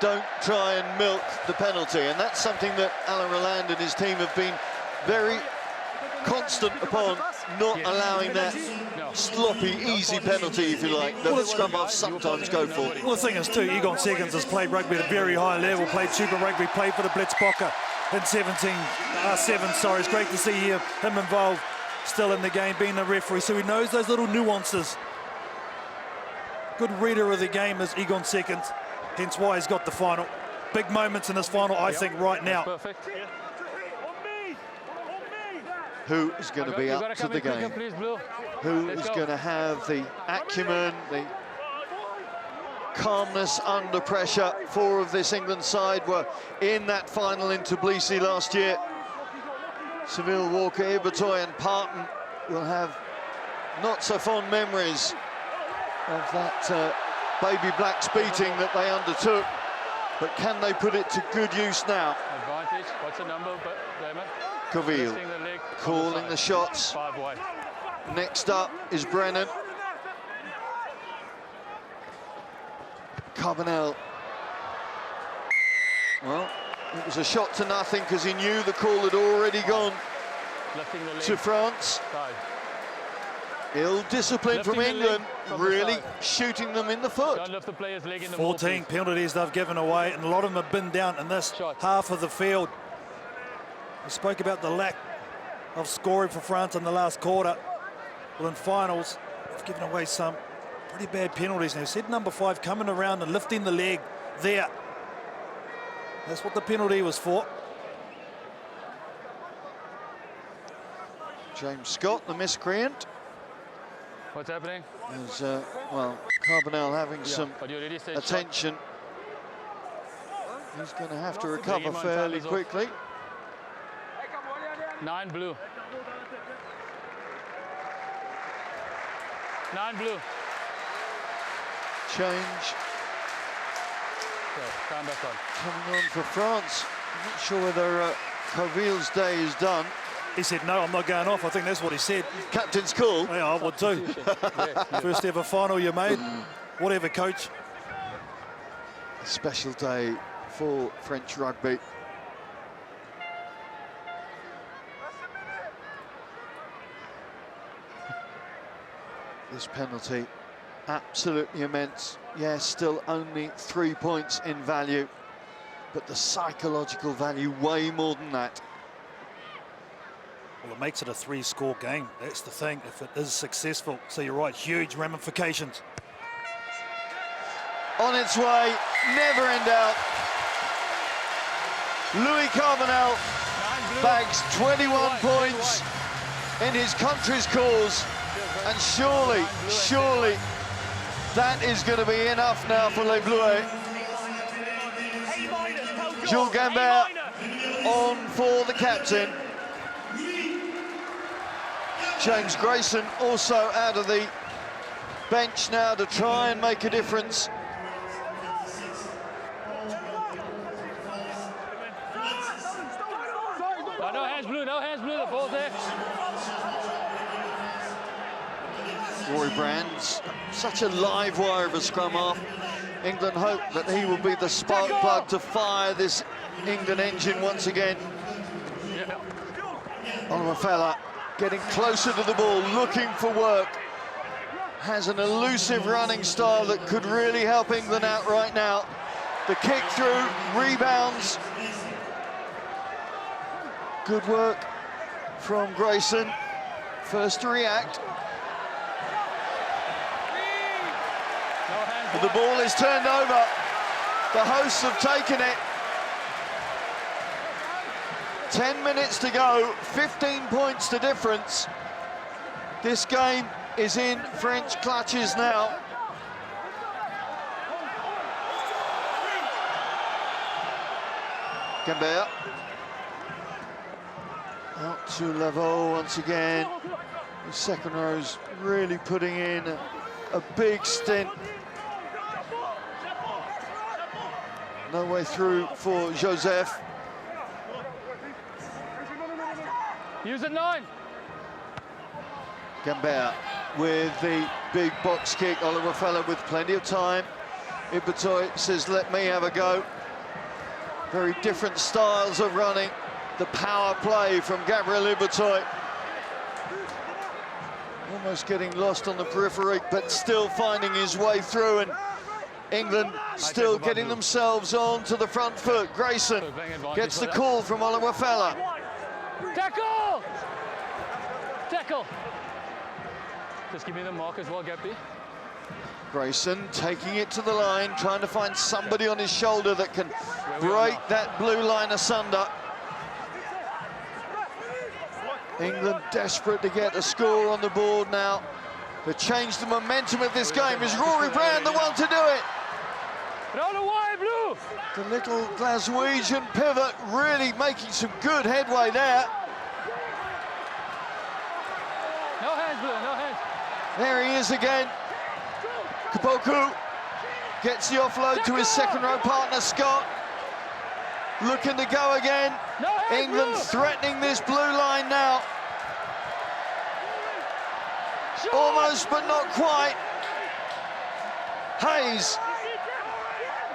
don't try and milk the penalty. And that's something that Alan Roland and his team have been very constant upon, not allowing that sloppy, easy penalty, if you like, that scrum halves sometimes go for. Well, the thing is, too, Egon Seconds has played rugby at a very high level, played Super Rugby, played for the Blitzbokke in 7, sorry. It's great to see him involved still in the game, being a referee, so he knows those little nuances. Good reader of the game is Egon Seconds, hence why he's got the final. Big moments in this final, I think, right now. Perfect. Who is going to be up to the game? Please, Blue. Who is going to have the acumen, the calmness under pressure? 4 of this England side were in that final in Tbilisi last year. Seville, Walker, Ibertoy and Parton will have not so fond memories of that baby Blacks beating that they undertook, but can they put it to good use now? Advantage. What's the number, Damon? Coville calling the shots. 5 wide. Next up is Brennan. Carbonell. Well, it was a shot to nothing because he knew the call had already gone to France. Ill discipline from England, really shooting them in the foot. Don't lift the player's leg in the 14 penalties they've given away, and a lot of them have been down in this half of the field. We spoke about the lack of scoring for France in the last quarter. Well, in finals, they've given away some pretty bad penalties. Now, said number 5 coming around and lifting the leg there. That's what the penalty was for. James Scott, the miscreant. What's happening? There's, well, Carbonell having some attention. He's going to have to recover fairly quickly. 9 blue. 9 blue. Change Time back on. coming on for France. Not sure whether Coville's day is done. He said, no, I'm not going off. I think that's what he said. Captain's call. Yeah, I would too. First ever final you made. Whatever, coach. A special day for French rugby. This penalty, absolutely immense. Yes, still only 3 points in value, but the psychological value way more than that. Well, it makes it a 3-score game. That's the thing, if it is successful. So you're right, huge ramifications. On its way, never in doubt. Louis Carbonell bags 21 points in his country's cause. And surely, surely, that is going to be enough now for Les Bleus. Jules Gambert on for the captain. James Grayson also out of the bench now to try and make a difference. No hands, Blue, no hands, Blue, the ball's there. Rory Brand's such a live wire of a scrum half. England hope that he will be the spark plug to fire this England engine once again. Oliver Fella getting closer to the ball, looking for work. Has an elusive running style that could really help England out right now. The kick through, rebounds. Good work from Grayson. First to react. But the ball is turned over. The hosts have taken it. 10 minutes to go, 15 points to difference. This game is in French clutches now. Gambert. Out to Laveau once again. The second row's really putting in a big stint. No way through for Joseph. Use it 9. Gambert with the big box kick. Oliver Fella with plenty of time. Ibitoy says, let me have a go. Very different styles of running. The power play from Gabriel Ibitoy. Almost getting lost on the periphery, but still finding his way through, and England still getting themselves on to the front foot. Grayson gets the call from Oliver Fella. Tackle! Tackle! Just give me the mark as well, Gappy. Grayson taking it to the line, trying to find somebody on his shoulder that can break that blue line asunder. England desperate to get a score on the board now. To change the momentum of this game. Is Rory Brand the one to do it? Roll away, Blue! The little Glaswegian pivot really making some good headway there. No hands, Blue, no hands. There he is again. Kapoku gets the offload to his second row partner, Scott. Looking to go again. No hands, England Blue. threatening this blue line now. Shot. Almost, but not quite. Hayes.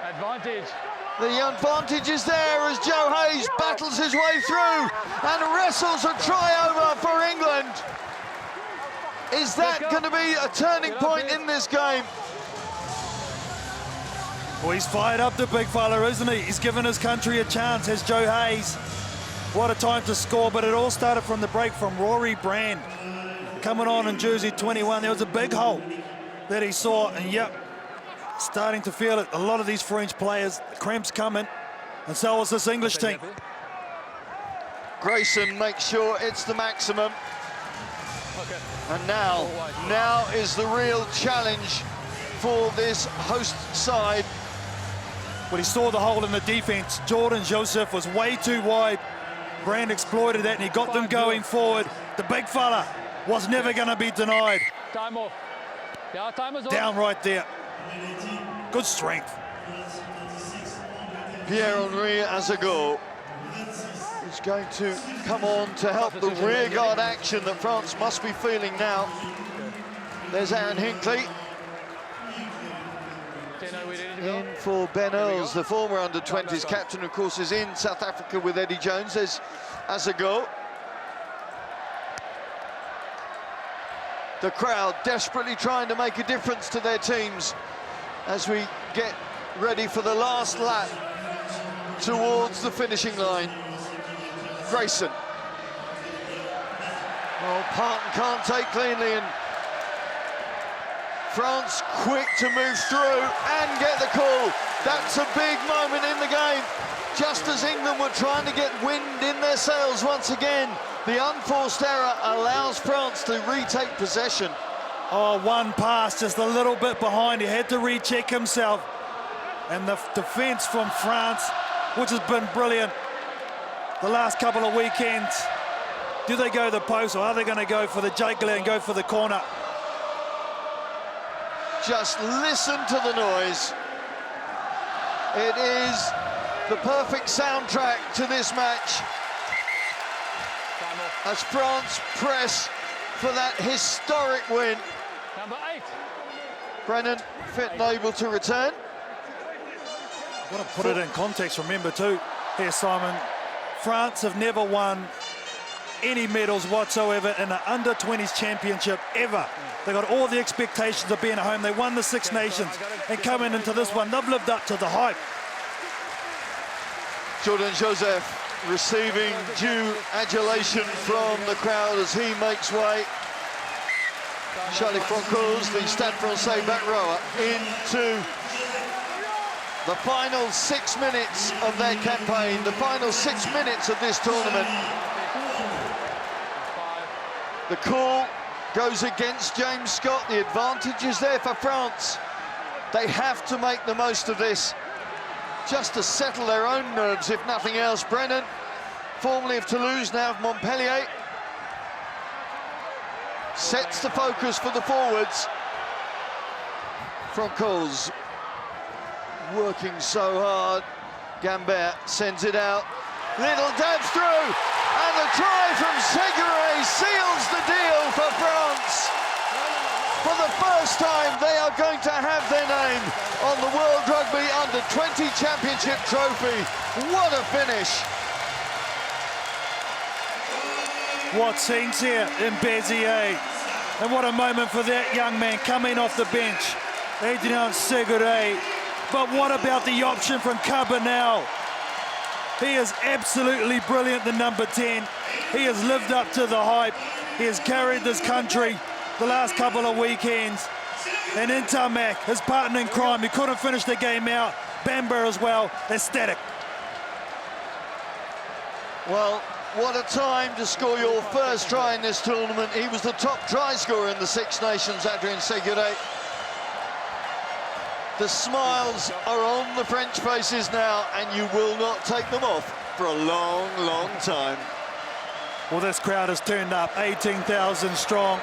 Advantage. The advantage is there as Joe Hayes battles his way through and wrestles a try over for England. Is that going to be a turning point in this game? Well, he's fired up, the big fella, isn't he? He's given his country a chance, has Joe Hayes. What a time to score, but it all started from the break from Rory Brand. Coming on in jersey 21, there was a big hole that he saw, and yep, starting to feel it. A lot of these French players, the cramps coming, and so was this English team. Grayson makes sure it's the maximum. Okay. And now is the real challenge for this host side. Well, he saw the hole in the defense. Jordan Joseph was way too wide. Brand exploited that, and he got them going forward. The big fella was never going to be denied. Time off. Yeah, time is off. Down right there. Good strength. Pierre-Henri Azago is going to come on to help the rearguard action that France must be feeling now. There's Aaron Hinckley. In for Ben Earls, the former under-20s captain, of course, is in South Africa with Eddie Jones. There's Azago. The crowd desperately trying to make a difference to their teams as we get ready for the last lap towards the finishing line. Grayson. Well, Parton can't take cleanly, and France quick to move through and get the call. That's a big moment in the game. Just as England were trying to get wind in their sails once again, the unforced error allows France to retake possession. Oh, one pass, just a little bit behind. He had to recheck himself. And the defence from France, which has been brilliant the last couple of weekends. Do they go the post, or are they going to go for the jugular and go for the corner? Just listen to the noise. It is the perfect soundtrack to this match as France press for that historic win. Number 8. Brennan fit and able to return. I want to put it in context, remember too, here Simon, France have never won any medals whatsoever in an under-20s championship ever. They got all the expectations of being at home. They won the Six Nations, and coming into this one, they've lived up to the hype. Jordan Joseph receiving due adulation from the crowd as he makes way. Charlie Francouz, the Stade Francais back rower, into the final 6 minutes of their campaign, the final 6 minutes of this tournament. The call goes against James Scott. The advantage is there for France. They have to make the most of this, just to settle their own nerves, if nothing else. Brennan, formerly of Toulouse, now of Montpellier, sets the focus for the forwards. Francouz working so hard. Gambert sends it out. Little dabs through, and the try from Segura seals the deal for France. For the first time, they are going to have their name on the World Rugby Under-20 Championship trophy. What a finish. What scenes here in Beziers. And what a moment for that young man coming off the bench, Adrien Segura. But what about the option from Carbonell? He is absolutely brilliant, the number 10. He has lived up to the hype. He has carried this country the last couple of weekends. And Ntamack, his partner in crime, he couldn't finish the game out. Bamber as well, ecstatic. Well, what a time to score your first try in this tournament. He was the top try scorer in the Six Nations, Adrien Segura. The smiles are on the French faces now, and you will not take them off for a long, long time. Well, this crowd has turned up, 18,000 strong.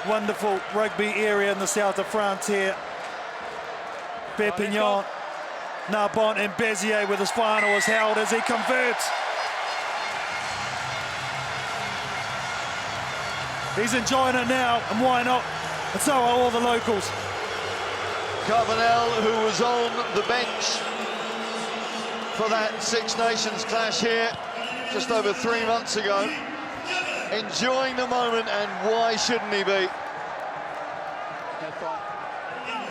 Wonderful rugby area in the south of France here. Perpignan, Narbonne and Beziers with his final is held as he converts. He's enjoying it now, and why not? And so are all the locals. Carbonell, who was on the bench for that Six Nations clash here just over 3 months ago, enjoying the moment, and why shouldn't he be?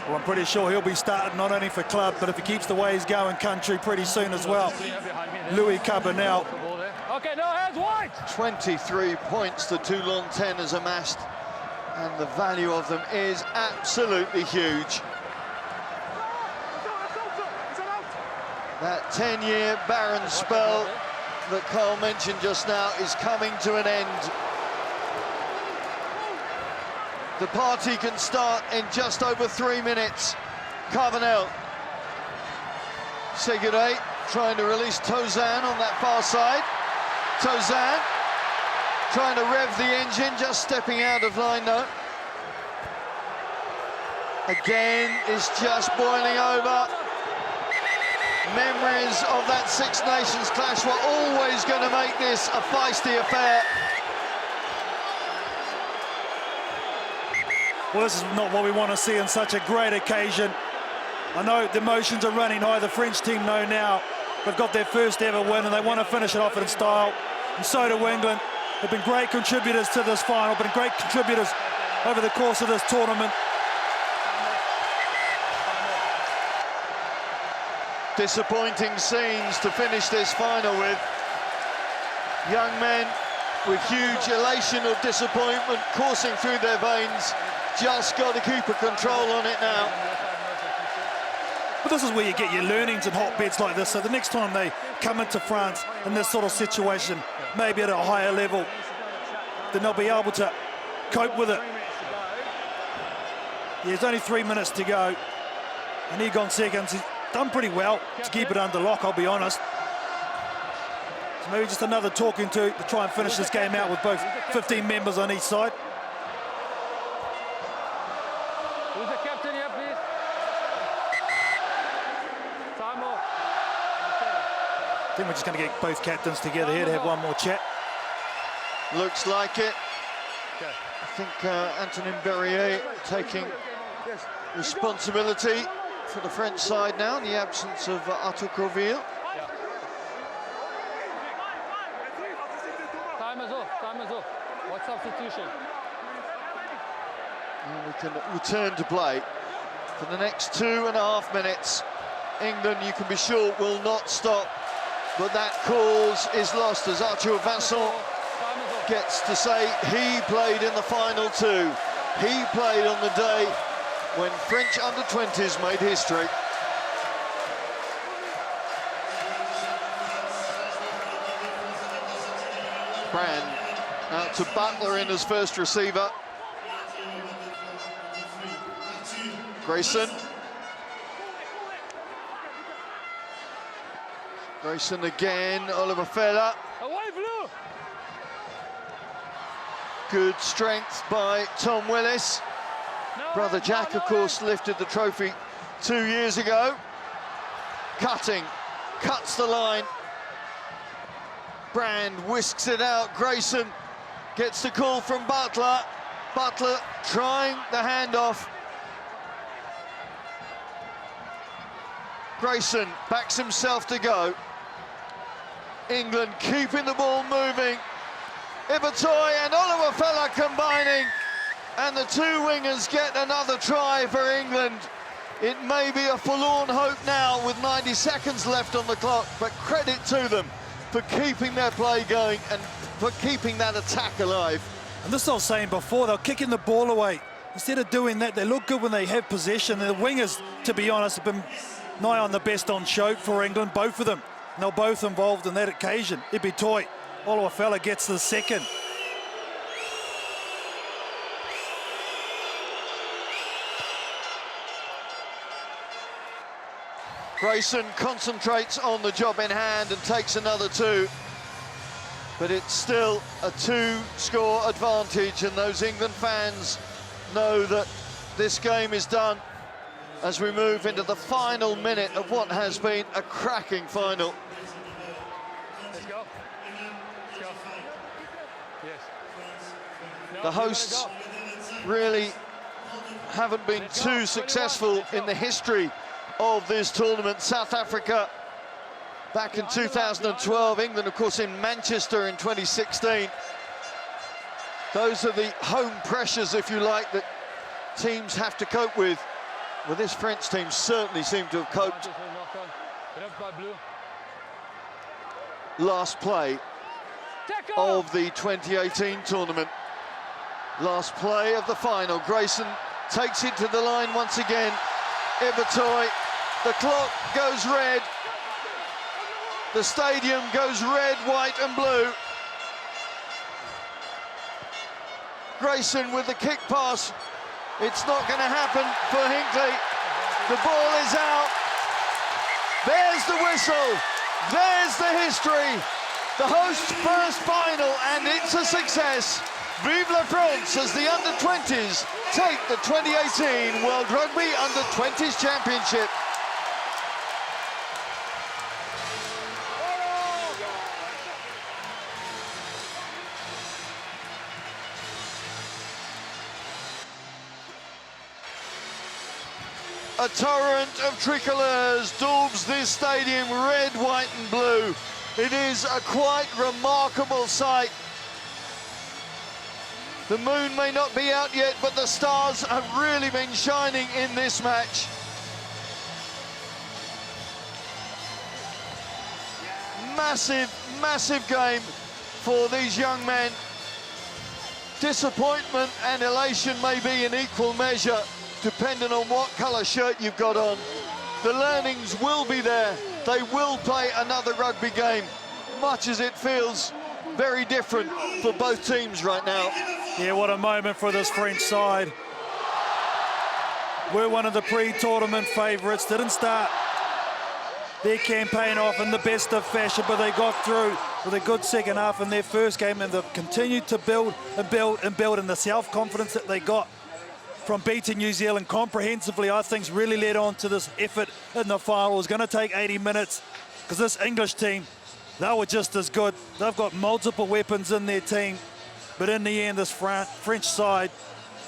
Well, I'm pretty sure he'll be starting not only for club, but if he keeps the way he's going country pretty soon as well. Louis Carbonell. Okay, no hands, wide! 23 points the Toulon 10 has amassed, and the value of them is absolutely huge. That 10-year barren spell that Carl mentioned just now is coming to an end. The party can start in just over 3 minutes. Carbonell. Segura trying to release Tozan on that far side. Tozan trying to rev the engine, just stepping out of line though. Again, it's just boiling over. Memories of that Six Nations clash were always going to make this a feisty affair. Well, this is not what we want to see on such a great occasion. I know the emotions are running high. The French team know now they've got their first ever win and they want to finish it off in style. And so do England. They've been great contributors to this final, been great contributors over the course of this tournament. Disappointing scenes to finish this final with. Young men with huge elation or disappointment coursing through their veins. Just got to keep a control on it now. But this is where you get your learnings in hotbeds like this. So the next time they come into France in this sort of situation, maybe at a higher level, then they'll be able to cope with it. Yeah, there's only 3 minutes to go. And Egon seconds. He's done pretty well to keep it under lock, I'll be honest. So maybe just another talking to try and finish this game out with both 15 members on each side. Who's the captain here, please? Time off. I think we're just going to get both captains together here to have one more chat. Looks like it. I think Antonin Beziers taking responsibility for the French side now in the absence of Arthur Corville. Time is off, time is off. What substitution? And we can return to play for the next 2.5 minutes. England, you can be sure, will not stop, but that cause is lost as Arthur Vincent gets to say he played in the final too. He played on the day when French under-20s made history. Brand out to Butler in as first receiver. Grayson. Grayson again, Oliver Fella. Away, Blue! Good strength by Tom Willis. Brother Jack, of course, lifted the trophy 2 years ago. Cutting, cuts the line. Brand whisks it out. Grayson gets the call from Butler. Butler trying the handoff. Grayson backs himself to go. England keeping the ball moving. Ibatoy and Oliver Fella combining. And the two wingers get another try for England. It may be a forlorn hope now with 90 seconds left on the clock, but credit to them for keeping their play going and for keeping that attack alive. And this I was saying before, they're kicking the ball away. Instead of doing that, they look good when they have possession. And the wingers, to be honest, have been nigh on the best on show for England, both of them. And they're both involved in that occasion. Ibitoy, Oliver Fella gets the second. Grayson concentrates on the job in hand and takes another two. But it's still a 2-score advantage, and those England fans know that this game is done as we move into the final minute of what has been a cracking final. Let's go. Let's go. Yes. The hosts really haven't been too successful in the history of this tournament. South Africa back in 2012, England of course in Manchester in 2016. Those are the home pressures, if you like, that teams have to cope with. Well, this French team certainly seemed to have coped. Last play of the 2018 tournament. Last play of the final. Grayson takes it to the line once again. Ibatoy, the clock goes red. The stadium goes red, white and blue. Grayson with the kick pass. It's not going to happen for Hinckley. The ball is out. There's the whistle. There's the history. The host's first final, and it's a success. Vive la France as the under-20s take the 2018 World Rugby Under-20s Championship. A torrent of tricolours daubs this stadium red, white and blue. It is a quite remarkable sight. The moon may not be out yet, but the stars have really been shining in this match. Massive, massive game for these young men. Disappointment and elation may be in equal measure, depending on what colour shirt you've got on. The learnings will be there. They will play another rugby game, much as it feels very different for both teams right now. Yeah, what a moment for this French side. We're one of the pre-tournament favourites. Didn't start their campaign off in the best of fashion, but they got through with a good second half in their first game, and they've continued to build and build and build, and the self-confidence that they got from beating New Zealand comprehensively, I think, really led on to this effort in the final. It was going to take 80 minutes because this English team, they were just as good. They've got multiple weapons in their team, but in the end, this French side,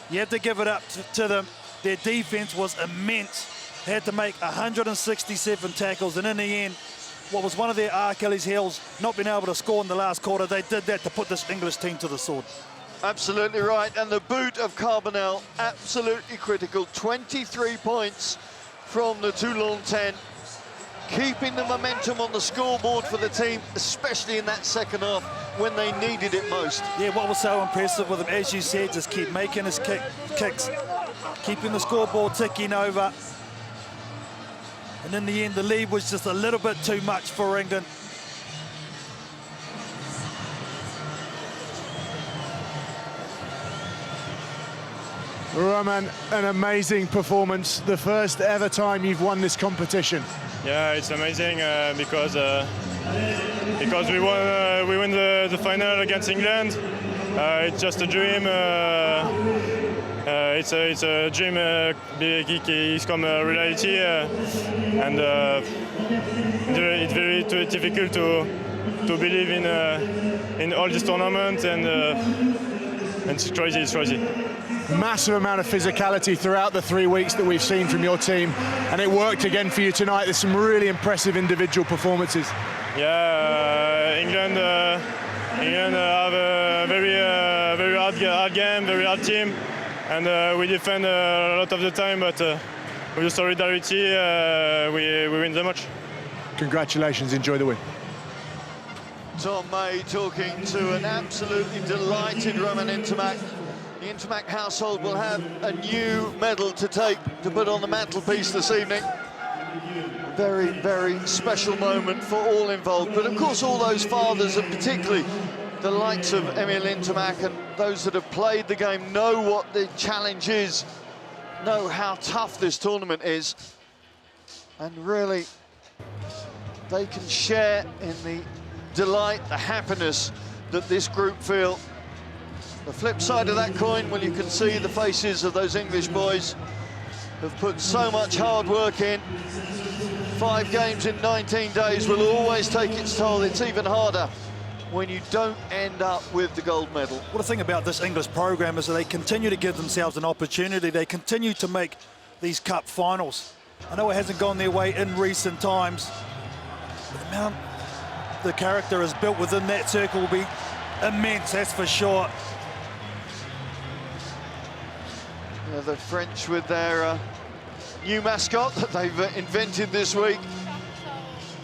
you have to give it up to them. Their defense was immense. They had to make 167 tackles, and in the end, what was one of their Achilles heels, not being able to score in the last quarter, they did that to put this English team to the sword. Absolutely right, and the boot of Carbonell, absolutely critical. 23 points from the Toulon 10, keeping the momentum on the scoreboard for the team, especially in that second half when they needed it most. Yeah, what was so impressive with him, as you said, just keep making his kicks, keeping the scoreboard ticking over. And in the end, the lead was just a little bit too much for England. Romain, an amazing performance. The first ever time you've won this competition. Yeah, it's amazing because we won the final against England. It's just a dream. It's a dream. It's come a reality, and it's very difficult to believe in all this tournament, and it's crazy. It's crazy. Massive amount of physicality throughout the 3 weeks that we've seen from your team, and it worked again for you tonight. There's some really impressive individual performances. Yeah, England have a very hard game, very hard team, and we defend a lot of the time, but with the solidarity, we win the match. Congratulations, enjoy the win. Tom May talking to an absolutely delighted Romain Ntamack. The Ntamack household will have a new medal to put on the mantelpiece this evening. Very, very special moment for all involved. But of course, all those fathers, and particularly the likes of Emile Ntamack and those that have played the game, know what the challenge is, know how tough this tournament is. And really, they can share in the delight, the happiness that this group feel. The flip side of that coin, well, you can see the faces of those English boys have put so much hard work in. 5 games in 19 days will always take its toll. It's even harder when you don't end up with the gold medal. Well, the thing about this English program is that they continue to give themselves an opportunity. They continue to make these cup finals. I know it hasn't gone their way in recent times, but the amount the character is built within that circle will be immense, that's for sure. Yeah, the French with their new mascot that they've invented this week.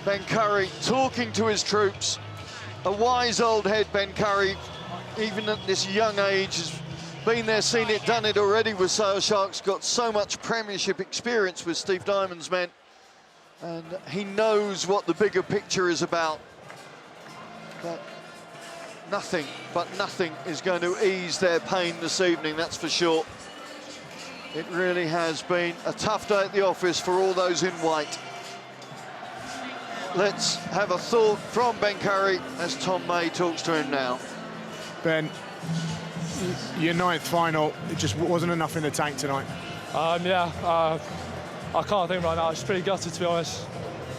Ben Curry talking to his troops. A wise old head, Ben Curry, even at this young age, has been there, seen it, done it already with Sale Sharks, got so much premiership experience with Steve Diamond's men, and he knows what the bigger picture is about. But nothing is going to ease their pain this evening, that's for sure. It really has been a tough day at the office for all those in white. Let's have a thought from Ben Curry as Tom May talks to him now. Ben, your 9th final, it just wasn't enough in the tank tonight. I can't think right now. It's pretty gutted, to be honest.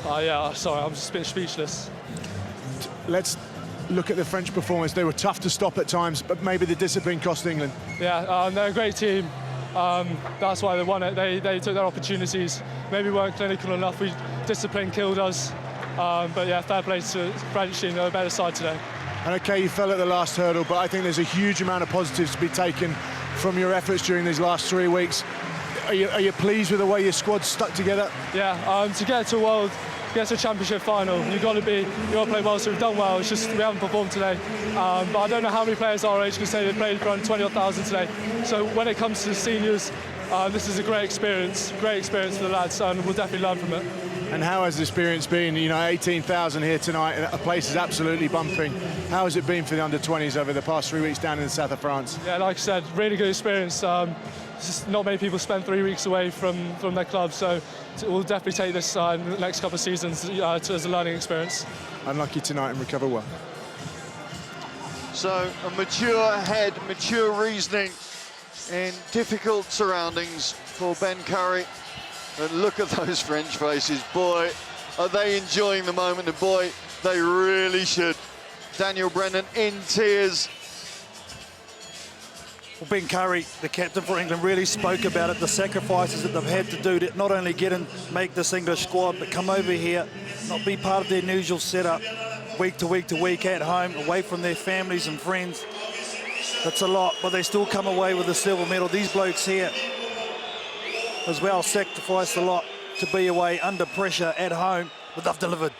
Yeah, sorry, I'm just a bit speechless. Let's look at the French performance. They were tough to stop at times, but maybe the discipline cost England. Yeah, they're a great team. That's why they won it. They took their opportunities. Maybe weren't clinical enough. Discipline killed us. But yeah, fair play to the French team. They were a better side today. And okay, you fell at the last hurdle, but I think there's a huge amount of positives to be taken from your efforts during these last 3 weeks. Are you pleased with the way your squad's stuck together? Yeah, to get to a championship final, you've got to play well. So we've done well. It's just we haven't performed today. But I don't know how many players our age can say they played around 20,000 today. So when it comes to the seniors, this is a great experience for the lads, and we'll definitely learn from it. And how has the experience been? You know, 18,000 here tonight, a place is absolutely bumping. How has it been for the under-20s over the past 3 weeks down in the south of France? Yeah, like I said, really good experience. Just not many people spend 3 weeks away from their club, so we'll definitely take this in the next couple of seasons as a learning experience. Unlucky tonight and recover well. So a mature head, mature reasoning in difficult surroundings for Ben Curry. And look at those French faces. Boy, are they enjoying the moment, and boy, they really should. Daniel Brennan in tears. Well, Ben Curry, the captain for England, really spoke about it, the sacrifices that they've had to do to not only get and make this English squad, but come over here, not be part of their usual setup, week to week at home, away from their families and friends. That's a lot, but they still come away with a silver medal. These blokes here as well sacrificed a lot to be away under pressure at home, but they've delivered.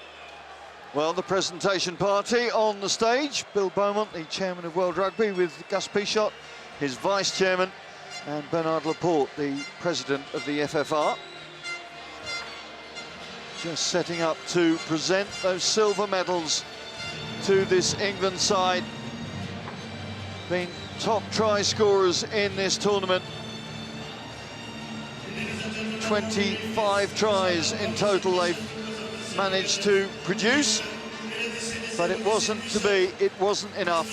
Well, the presentation party on the stage. Bill Beaumont, the chairman of World Rugby, with Gus Pichot, his vice chairman, and Bernard Laporte, the president of the FFR. Just setting up to present those silver medals to this England side. Been top try scorers in this tournament. 25 tries in total they've managed to produce, but it wasn't to be, it wasn't enough,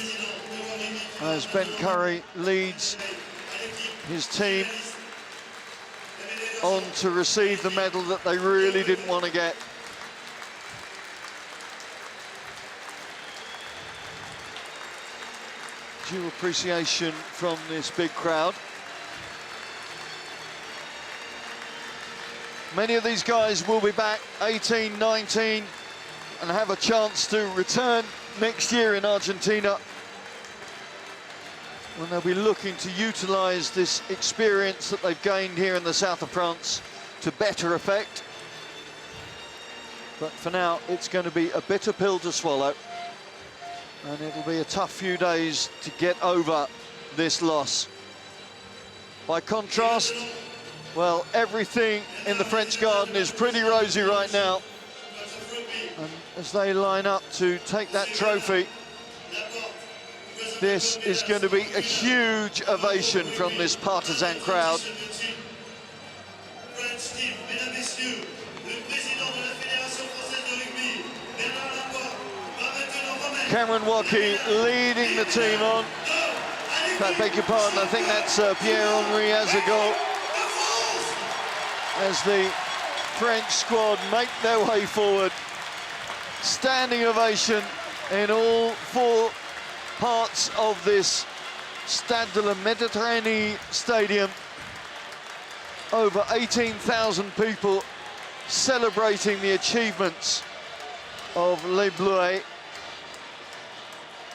as Ben Curry leads his team on to receive the medal that they really didn't want to get. Due appreciation from this big crowd. Many of these guys will be back 18, 19 and have a chance to return next year in Argentina, when they'll be looking to utilise this experience that they've gained here in the south of France to better effect. But for now, it's going to be a bitter pill to swallow, and it'll be a tough few days to get over this loss. By contrast, well, everything in the French garden is pretty rosy right now. And as they line up to take that trophy, this is going to be a huge ovation from this partisan crowd. Cameron Waukee leading the team on. In fact, beg your pardon, I think that's Pierre-Henri Azagot, as the French squad make their way forward. Standing ovation in all four parts of this Stade de la Méditerranée stadium. Over 18,000 people celebrating the achievements of Les Bleus.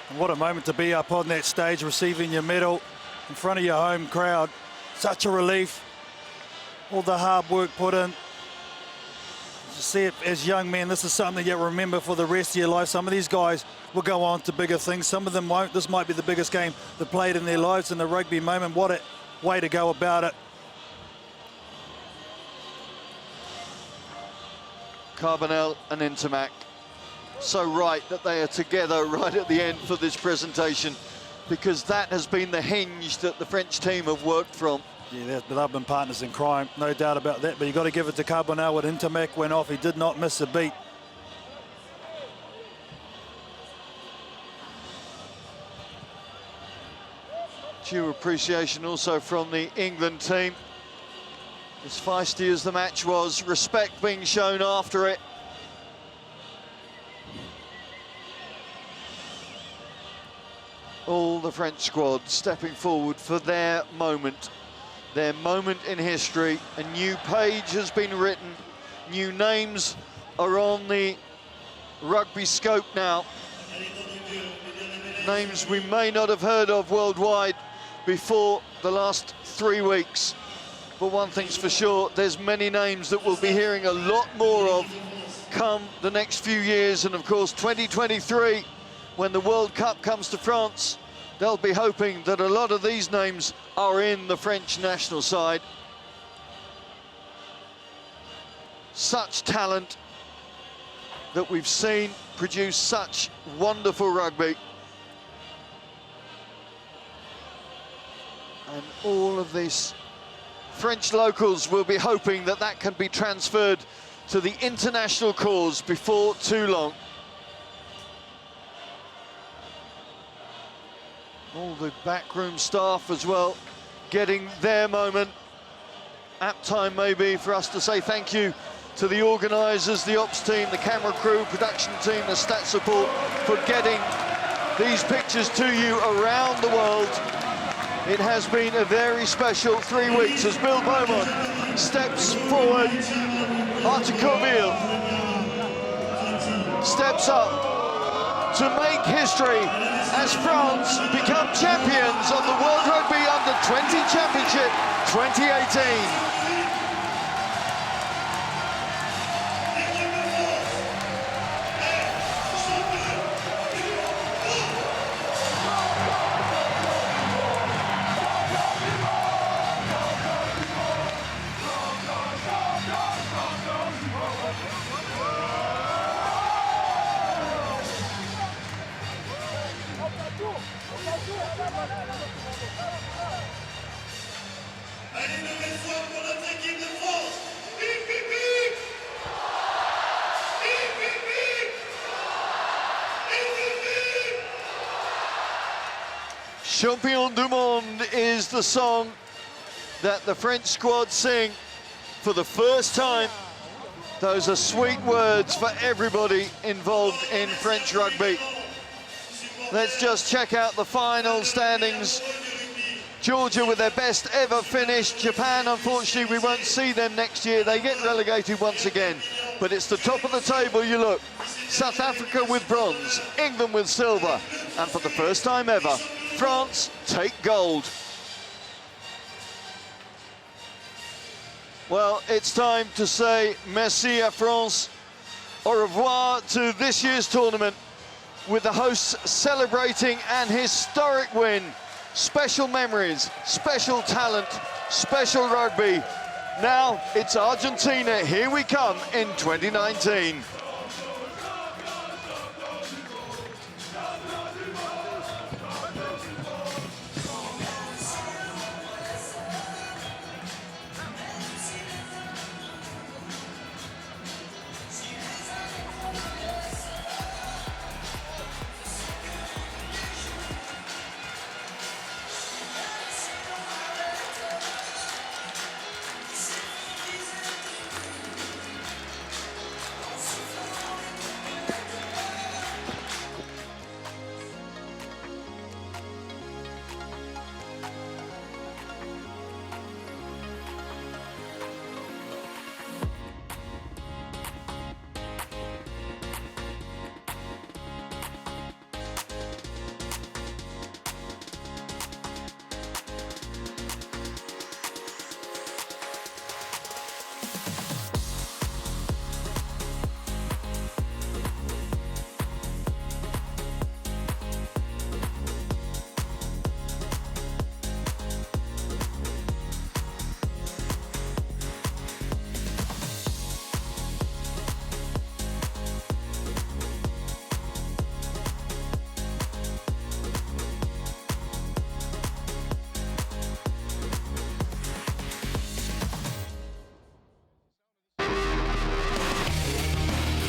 And what a moment to be up on that stage, receiving your medal in front of your home crowd. Such a relief. All the hard work put in. You see it as young men, this is something you remember for the rest of your life. Some of these guys will go on to bigger things, some of them won't. This might be the biggest game they've played in their lives in the rugby moment. What a way to go about it. Carbonell and Ntamack, so right that they are together right at the end for this presentation, because that has been the hinge that the French team have worked from. Yeah, they've been partners in crime, no doubt about that, but you've got to give it to Carbonell. When Ntamack went off, he did not miss a beat. Due appreciation also from the England team. As feisty as the match was, respect being shown after it. All the French squad stepping forward for their moment their moment in history. A new page has been written. New names are on the rugby scope now. Names we may not have heard of worldwide before the last 3 weeks. But one thing's for sure, there's many names that we'll be hearing a lot more of come the next few years. And of course, 2023, when the World Cup comes to France, they'll be hoping that a lot of these names are in the French national side. Such talent that we've seen produce such wonderful rugby. And all of this, French locals will be hoping that that can be transferred to the international cause before too long. All the backroom staff as well, getting their moment. Apt time maybe for us to say thank you to the organisers, the ops team, the camera crew, production team, the stat support for getting these pictures to you around the world. It has been a very special 3 weeks as Bill Beaumont steps forward. Articouville steps up to make history as France become champions of the World Rugby Under-20 Championship 2018. Champion du Monde is the song that the French squad sing for the first time. Those are sweet words for everybody involved in French rugby. Let's just check out the final standings. Georgia with their best ever finish. Japan, unfortunately, we won't see them next year. They get relegated once again. But it's the top of the table, you look. South Africa with bronze, England with silver. And for the first time ever, France take gold. Well, it's time to say merci à France, au revoir to this year's tournament, with the hosts celebrating an historic win. Special memories, special talent, special rugby. Now it's Argentina, here we come in 2019.